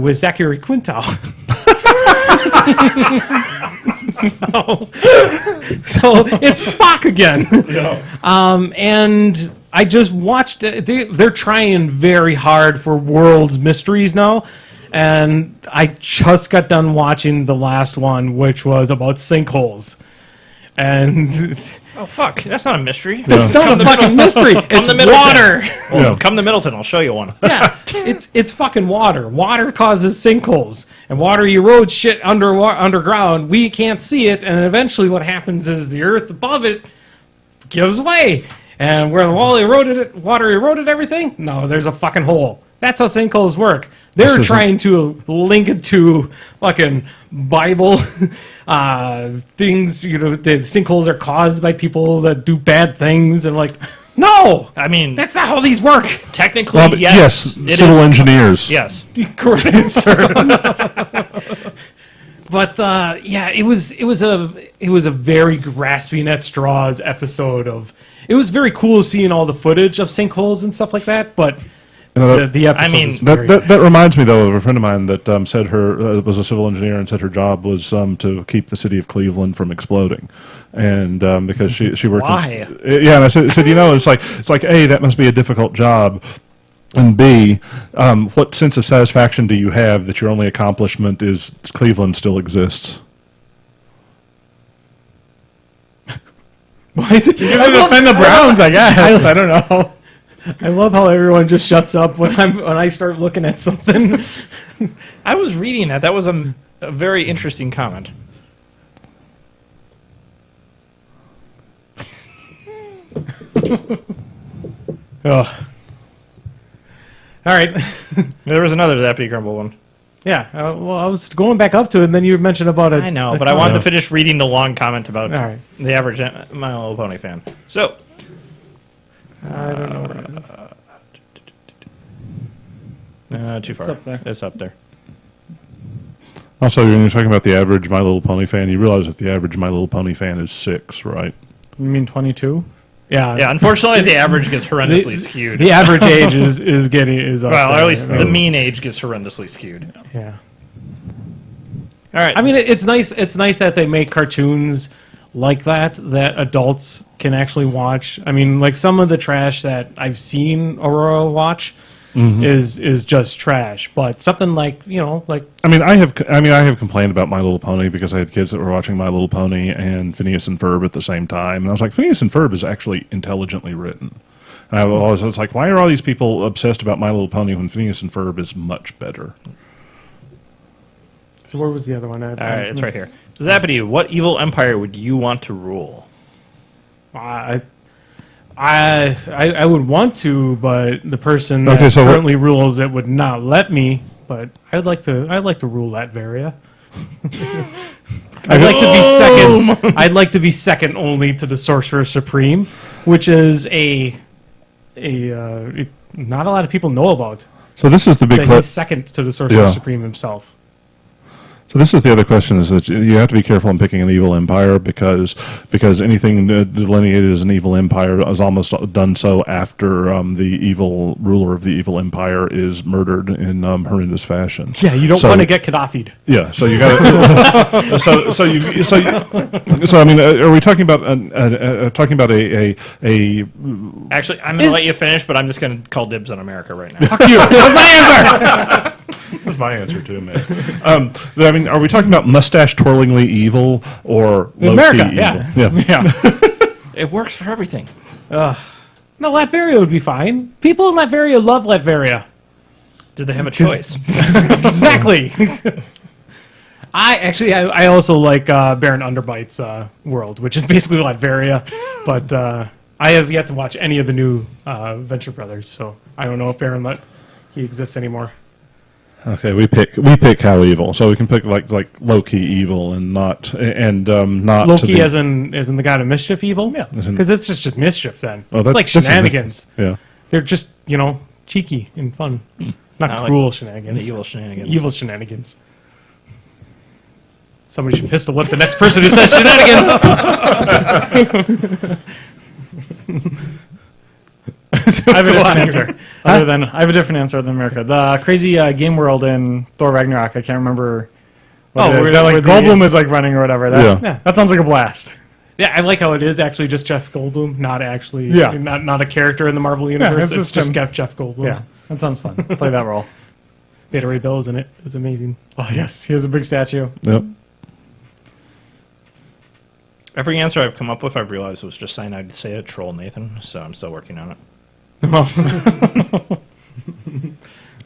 S1: with Zachary Quinto. so it's Spock again. And I just watched it. They're trying very hard for world's mysteries now. And I just got done watching the last one, which was about sinkholes. And
S2: oh, fuck. That's not a mystery.
S1: it's not a fucking mystery. It's
S2: to Middleton.
S1: water.
S2: Well, come to Middleton. I'll show you one.
S1: Yeah, it's fucking water. Water causes sinkholes, and water erodes shit underground. We can't see it, and eventually, what happens is the earth above it gives way, and where the water eroded everything. No, there's a fucking hole. That's how sinkholes work. They're
S3: This isn't-
S1: trying to link it to fucking Bible things. You know, the sinkholes are caused by people that do bad things, and like, no,
S2: I mean,
S1: that's not how these work.
S2: technically,
S3: Well, but
S2: yes. it
S3: civil
S2: is-
S3: engineers.
S2: Yes.
S1: Correct, sir. But yeah, it was a very grasping at straws episode of. It was very cool seeing all the footage of sinkholes and stuff like that. But
S3: You know, that-
S1: the episode
S2: I mean,
S1: is very
S3: That reminds me, though, of a friend of mine that said her was a civil engineer and said her job was to keep the city of Cleveland from exploding, and because she worked.
S2: Why?
S3: Yeah, and I said it's like A, that must be a difficult job, and B, what sense of satisfaction do you have that your only accomplishment is Cleveland still exists?
S1: Why is it?
S4: I defend the Browns, I guess. I don't know.
S1: I love how everyone just shuts up when I start looking at something.
S2: I was reading that. That was a very interesting comment.
S1: Ugh. All right.
S2: There was another Zappity Grumble one.
S1: Yeah. Well, I was going back up to it, and then you mentioned about it.
S2: I know, but I wanted to finish reading the long comment about
S1: All right.
S2: the average My Little Pony fan. So,
S1: I don't know. Where it is.
S2: too far.
S4: up there.
S2: It's up there.
S3: Also, when you're talking about the average My Little Pony fan, you realize that the average My Little Pony fan is 6, right?
S4: You mean 22?
S1: Yeah.
S2: Yeah, unfortunately, the average gets horrendously skewed.
S1: The average age is up
S2: well, or
S1: there.
S2: at least the mean age gets horrendously skewed.
S1: Yeah.
S2: All right.
S1: I mean, it's nice. It's nice that they make cartoons like that adults can actually watch. I mean, like some of the trash that I've seen Aurora watch is just trash. But something like
S3: I mean, I have complained about My Little Pony because I had kids that were watching My Little Pony and Phineas and Ferb at the same time, and I was like, Phineas and Ferb is actually intelligently written. And I was like, why are all these people obsessed about My Little Pony when Phineas and Ferb is much better?
S1: So where was the other one?
S2: All right, it's right here. Zappity, what evil empire would you want to rule?
S1: I would want to, but the person
S3: Okay,
S1: that
S3: so
S1: currently rules it would not let me. But I'd like to rule Latveria. I'd like to be second. I'd like to be second only to the Sorcerer Supreme, which is not a lot of people know about.
S3: So this is the big
S1: That he's
S3: question.
S1: second to the Sorcerer
S3: Yeah.
S1: Supreme himself.
S3: So this is the other question: is that you have to be careful in picking an evil empire because anything delineated as an evil empire is almost done so after the evil ruler of the evil empire is murdered in horrendous fashion.
S1: Yeah, you don't
S3: So-
S1: want to get Gaddafi'd.
S3: Yeah, so you got to. So I mean, are we talking about a
S2: Actually, I'm going to let you finish, but I'm just going to call dibs on America right now.
S1: Fuck you. That's my answer.
S3: That's my answer too, man. But I mean, are we talking about mustache twirlingly evil or low
S1: America,
S3: key
S1: yeah.
S3: evil? Yeah.
S2: It works for everything.
S1: No, Latveria would be fine. People in Latveria love Latveria.
S2: Did they have a choice?
S1: Exactly. I also like Baron Underbite's world, which is basically Latveria, but I have yet to watch any of the new Venture Brothers, so I don't know if he exists anymore.
S3: Okay, we pick how evil, so we can pick like low key evil and not not to
S1: Loki
S3: be,
S1: as in the god of mischief evil? Yeah.
S3: As in-
S1: Because it's just mischief then.
S3: Oh,
S1: It's like
S3: this is mi-
S1: shenanigans.
S3: Yeah.
S1: They're just, cheeky and fun. Not
S2: I like
S1: cruel
S2: The
S1: shenanigans.
S2: evil shenanigans.
S1: Evil shenanigans. Somebody should pistol whip the next person who says shenanigans.
S4: I have a different answer. I have a different answer than America. The crazy game world in Thor Ragnarok. I can't remember. What it is.
S1: where
S4: That, like
S1: the-
S4: Goldblum is like running or whatever. That,
S3: Yeah.
S4: that sounds like a blast.
S1: Yeah, I like how it is actually just Jeff Goldblum, not actually,
S4: Yeah.
S1: not a character in the Marvel universe.
S4: it's
S1: it's
S4: just
S1: just
S4: him.
S1: Jeff Goldblum.
S4: Yeah, that sounds fun. Play that role.
S1: Beta Ray Bill is in it. It's amazing.
S4: Oh yes, he has a big statue.
S3: Yep.
S2: Every answer I've come up with, I've realized was just saying I'd say it, troll Nathan, so I'm still working on it.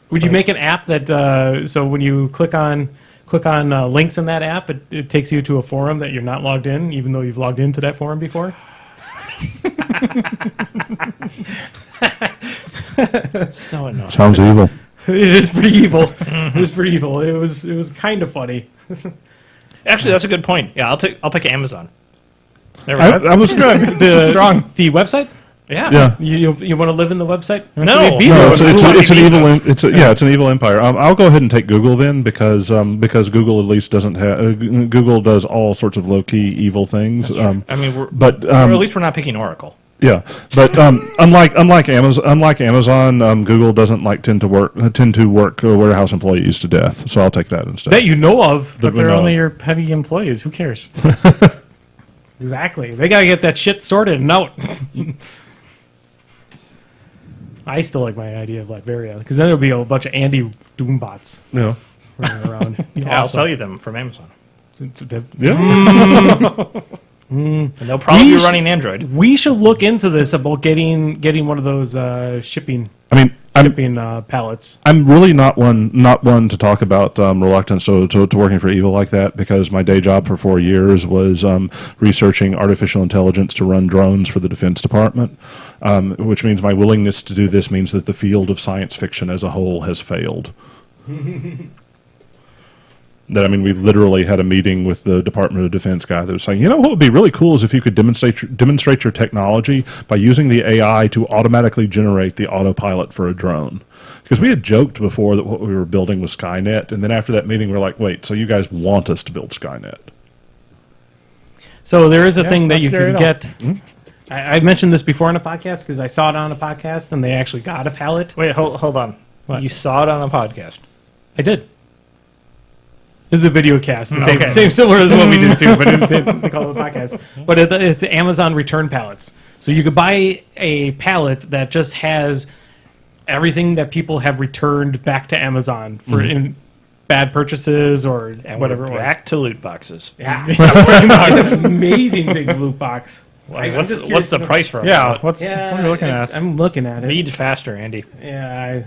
S1: Would you make an app that so when you click on links in that app, it takes you to a forum that you're not logged in, even though you've logged into that forum before?
S2: So annoying.
S3: Sounds evil.
S1: It is pretty evil. It was pretty evil. It was kind of funny.
S2: Actually, that's a good point. Yeah, I'll pick Amazon. There we
S3: I,
S2: go.
S3: I was
S1: Strong. The website?
S2: Yeah.
S3: Yeah.
S1: You want to live in the website?
S2: No.
S1: Be
S3: No,
S1: there.
S3: it's an evil. It's an evil empire. I'll go ahead and take Google then because Google at least doesn't have Google does all sorts of low key evil things.
S2: I mean,
S3: But
S2: or at least we're not picking Oracle.
S3: yeah, but unlike Amazon, Google doesn't tend to work warehouse employees to death. So I'll take that instead.
S1: That you know of.
S4: But they're
S3: no.
S4: only your petty employees. Who cares?
S1: Exactly. They got to get that shit sorted and out. I still like my idea of Latveria because then there'll be a bunch of Andy Doombots
S3: Yeah.
S1: running around.
S2: Yeah, I'll sell you them from Amazon.
S3: Yeah.
S2: And they'll probably be running Android.
S1: We should look into this about getting one of those shipping
S3: I mean,
S1: pallets.
S3: I'm really not one to talk about reluctance to working for evil like that because my day job for 4 years was researching artificial intelligence to run drones for the Defense Department, which means my willingness to do this means that the field of science fiction as a whole has failed. We literally had a meeting with the Department of Defense guy that was saying, what would be really cool is if you could demonstrate your technology by using the AI to automatically generate the autopilot for a drone. Because we had joked before that what we were building was Skynet, and then after that meeting we were like, wait, so you guys want us to build Skynet?
S1: So there is a thing that
S4: not
S1: you
S4: scary
S1: can
S4: at all.
S1: get. I mentioned this before on a podcast because I saw it on a podcast and they actually got a pallet.
S2: Wait, hold on.
S1: What?
S2: You saw it on the podcast.
S1: I did. This is a video cast, the
S2: Okay.
S1: same similar as what we do too, but they call it a podcast. But it's Amazon return pallets. So you could buy a pallet that just has everything that people have returned back to Amazon for in bad purchases or
S2: And
S1: whatever
S2: we're
S1: it was.
S2: back to loot boxes.
S1: Yeah, pretty much. This amazing big loot box. I'm
S2: What's
S1: just
S2: the
S1: curious-
S2: price for a
S4: Yeah.
S2: pallet?
S4: What are you looking at?
S1: I'm looking at it.
S2: Read faster, Andy.
S1: Yeah,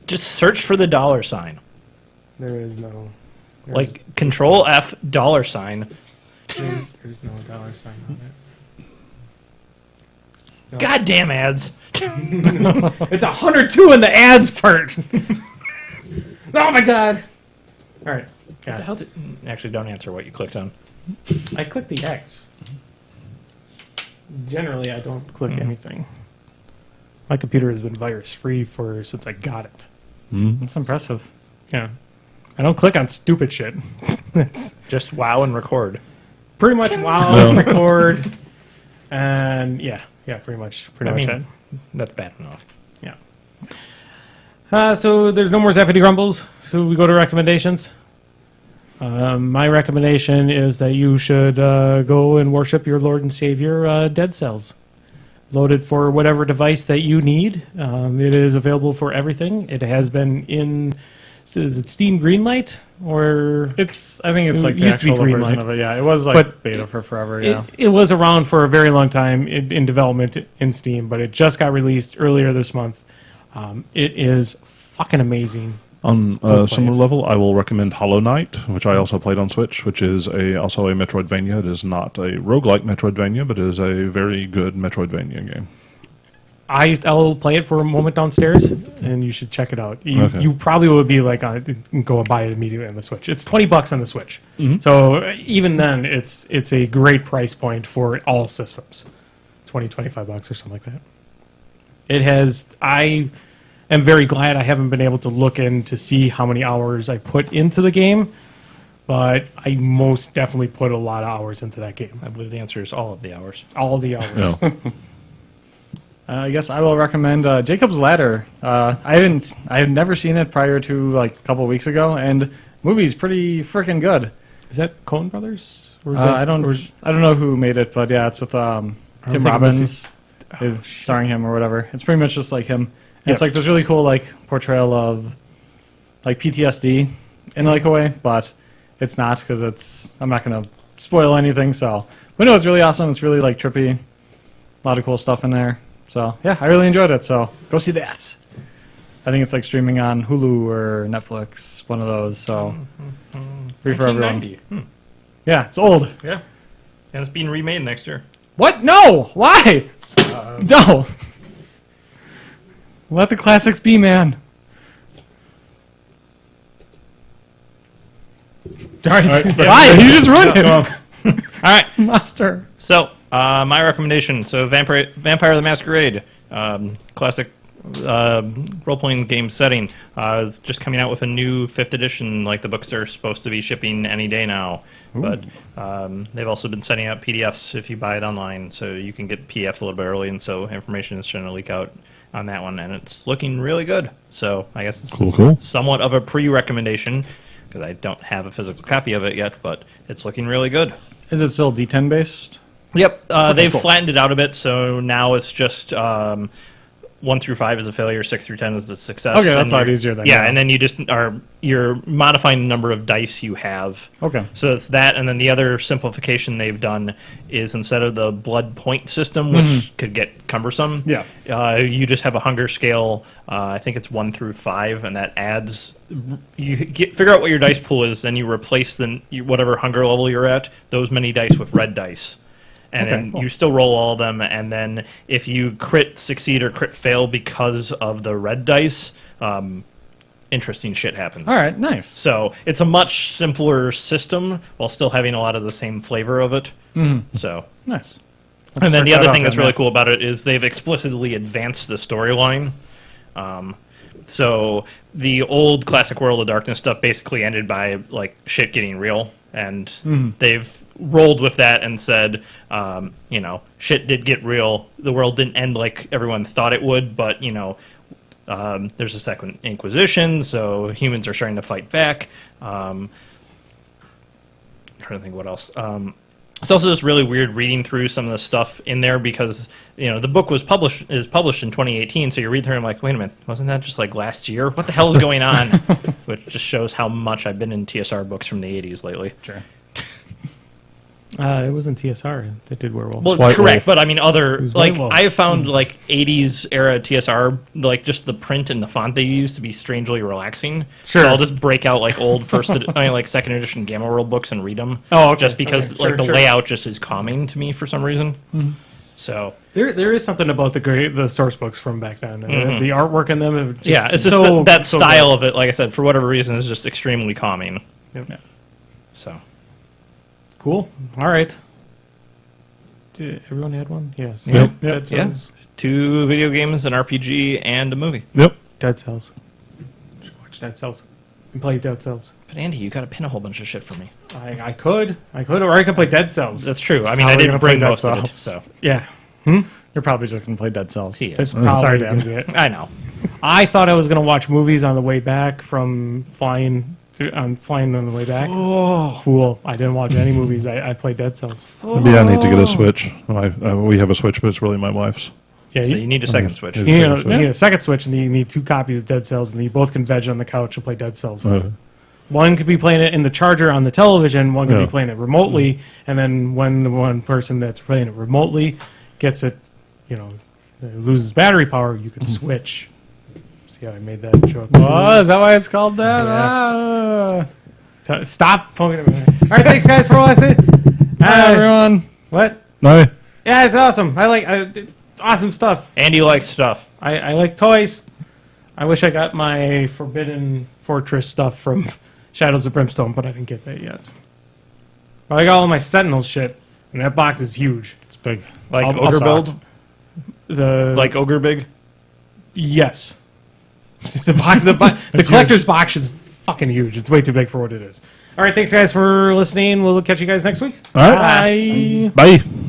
S2: Just search for the dollar sign.
S1: there is no.
S2: Like Control F dollar sign.
S1: There's no dollar sign on it.
S2: Goddamn ads.
S1: It's 102 in the ads part. Oh my god! All right,
S2: What
S1: got
S2: the
S1: it.
S2: hell actually, don't answer what you clicked on.
S1: I clicked the X. Generally, I don't click anything. My computer has been virus free since I got it.
S4: That's impressive.
S1: Yeah, I don't click on stupid shit. It's
S2: Just wow and record.
S1: pretty much wow, record, and yeah, pretty much it.
S2: That's bad enough.
S1: Yeah. So there's no more Zappity Grumbles. So we go to recommendations. My recommendation is that you should go and worship your Lord and Savior, Dead Cells. Loaded for whatever device that you need. It is available for everything. It has been in. Is it Steam Greenlight or?
S4: I think it's
S1: It
S4: like the
S1: used to be
S4: actual
S1: green
S4: version
S1: light.
S4: of it. Yeah, it was like
S1: But
S4: beta for forever. Yeah.
S1: It was around for a very long time in development in Steam, but it just got released earlier this month. It is fucking amazing.
S3: On
S1: Go
S3: a
S1: play
S3: similar
S1: it.
S3: level, I will recommend Hollow Knight, which I also played on Switch, which is also a Metroidvania. It is not a roguelike Metroidvania, but it is a very good Metroidvania game.
S1: I'll play it for a moment downstairs, and you should check it out.
S3: Okay.
S1: You probably would be like, go and buy it immediately on the Switch. It's $20 on the Switch. So even then, it's a great price point for all systems. $25 or something like that. It has. I am very glad I haven't been able to look in to see how many hours I put into the game, but I most definitely put a lot of hours into that game.
S2: I believe the answer is all of the hours.
S1: All the hours.
S3: Yeah.
S4: I guess I will recommend Jacob's Ladder. I had never seen it prior to like a couple weeks ago, and movie's pretty freaking good.
S1: Is that Coen Brothers? Or is
S4: I don't know who made it, but yeah, it's with Tim
S1: thinking
S4: Robbins is starring him or whatever. It's pretty much just like him. And it's like this really cool like portrayal of like PTSD in like a way, but it's not because I'm not gonna spoil anything. So, but no, it's really awesome. It's really like trippy. A lot of cool stuff in there. So yeah, I really enjoyed it. So go see that. I think it's like streaming on Hulu or Netflix, one of those. So free for everyone.
S2: 1990.
S4: Yeah, it's old.
S2: Yeah. And it's being remade next year.
S4: What? No! Why? No. Let the classics be, man.
S1: All right.
S4: Why? You just ruined it.
S2: All right.
S4: Monster.
S2: So, my recommendation. So, Vampire the Masquerade, classic role-playing game setting, is just coming out with a new 5th edition. Like, the books are supposed to be shipping any day now. Ooh. But they've also been sending out PDFs if you buy it online. So, you can get PDF a little bit early, and so information is trying to leak out on that one. And it's looking really good. So, I guess it's
S3: Cool.
S2: somewhat of a pre-recommendation, because I don't have a physical copy of it yet, but it's looking really good.
S4: Is it still D10 based?
S2: Yep, they've
S4: cool.
S2: flattened it out a bit, so now it's just 1 through 5 is a failure, 6 through 10 is a success.
S4: Okay, that's a lot
S2: you're-
S4: easier then.
S2: Yeah, and then you're modifying the number of dice you have.
S4: Okay.
S2: So it's that, and then the other simplification they've done is instead of the blood point system, which could get cumbersome, you just have a hunger scale. I think it's 1 through 5, and that adds. Figure out what your dice pool is, then you replace whatever hunger level you're at, those many dice with red dice. And
S4: Okay,
S2: then
S4: cool.
S2: you still roll all of them, and then if you crit succeed or crit fail because of the red dice, interesting shit happens.
S4: All right, nice.
S2: So it's a much simpler system while still having a lot of the same flavor of it. So,
S4: Nice.
S2: and then the
S4: check that
S2: other
S4: out
S2: thing that's
S4: then,
S2: really
S4: yeah.
S2: cool about it is they've explicitly advanced the storyline. So the old classic World of Darkness stuff basically ended by like shit getting real, and they've rolled with that and said, shit did get real. The world didn't end like everyone thought it would, but there's a second Inquisition, so humans are starting to fight back. I'm trying to think what else. It's also just really weird reading through some of the stuff in there because the book is published in 2018, so you read through and I'm like, wait a minute, wasn't that just like last year? What the hell is going on? Which just shows how much I've been in TSR books from the 80s lately.
S4: Sure.
S1: It wasn't TSR that did Werewolf.
S2: Well,
S3: White
S2: correct,
S3: Wolf.
S2: but I mean other
S1: was
S2: like
S1: White Wolf.
S2: I have found like 80s era TSR, like just the print and the font they use to be strangely relaxing.
S1: Sure.
S2: So I'll just break out like old like second edition Gamma World books and read them.
S1: Oh, okay.
S2: Just because
S1: Okay,
S2: like
S1: sure,
S2: the
S1: sure.
S2: layout just is calming to me for some reason. So
S1: There is something about the source books from back then. The artwork in them, have just
S2: yeah, it's just
S1: so,
S2: that
S1: so
S2: style of it. Like I said, for whatever reason, is just extremely calming.
S1: good. Yep.
S2: So
S1: Cool. All right. Did everyone had one? Yes.
S3: Yep.
S1: Dead Cells.
S2: 2 video games, an RPG, and a movie.
S3: Yep.
S1: Dead Cells. Should watch Dead Cells. And play Dead Cells.
S2: But Andy, you got to pin a whole bunch of shit for me.
S1: I could, or I could play Dead Cells.
S2: That's true. I mean,
S4: How
S2: I
S4: are we
S2: didn't
S4: gonna play
S2: bring
S4: Dead
S2: most of it,
S4: Cells?
S2: so
S1: Yeah.
S4: You're probably just going to play Dead Cells.
S2: He is.
S1: That's
S3: Oh.
S1: probably
S4: Sorry,
S1: gonna
S4: Dan.
S1: be it.
S2: I know.
S1: I thought I was going to watch movies on the way back from flying on the way back. Fool. I didn't watch any movies. I played Dead Cells.
S3: Maybe I need to get a Switch. We have a Switch, but it's really my wife's.
S1: Yeah,
S2: So you need a second Switch.
S3: Yeah.
S1: you need a second Switch, and you need 2 copies of Dead Cells, and you both can veg on the couch and play Dead Cells. One could be playing it in the charger on the television, one could
S3: Yeah.
S1: be playing it remotely, and then when the one person that's playing it remotely gets it, loses battery power, you can switch. See how I made that joke?
S4: Oh, is that why it's called that?
S1: Yeah. So, stop poking at me. All right, thanks guys for listening.
S4: Hi, everyone.
S1: What?
S3: No.
S1: Yeah, it's awesome. I like. awesome stuff.
S2: Andy likes stuff.
S1: I like toys. I wish I got my Forbidden Fortress stuff from Shadows of Brimstone, but I didn't get that yet. But I got all my Sentinel shit, and that box is huge.
S4: It's big.
S2: Like
S1: I'll
S2: ogre
S1: saw it.
S2: build?
S1: The
S2: Ogre big?
S1: yes, the collector's box is fucking huge. It's way too big for what it is. All right, thanks guys for listening. We'll catch you guys next week.
S3: All right.
S1: Bye.
S3: Bye.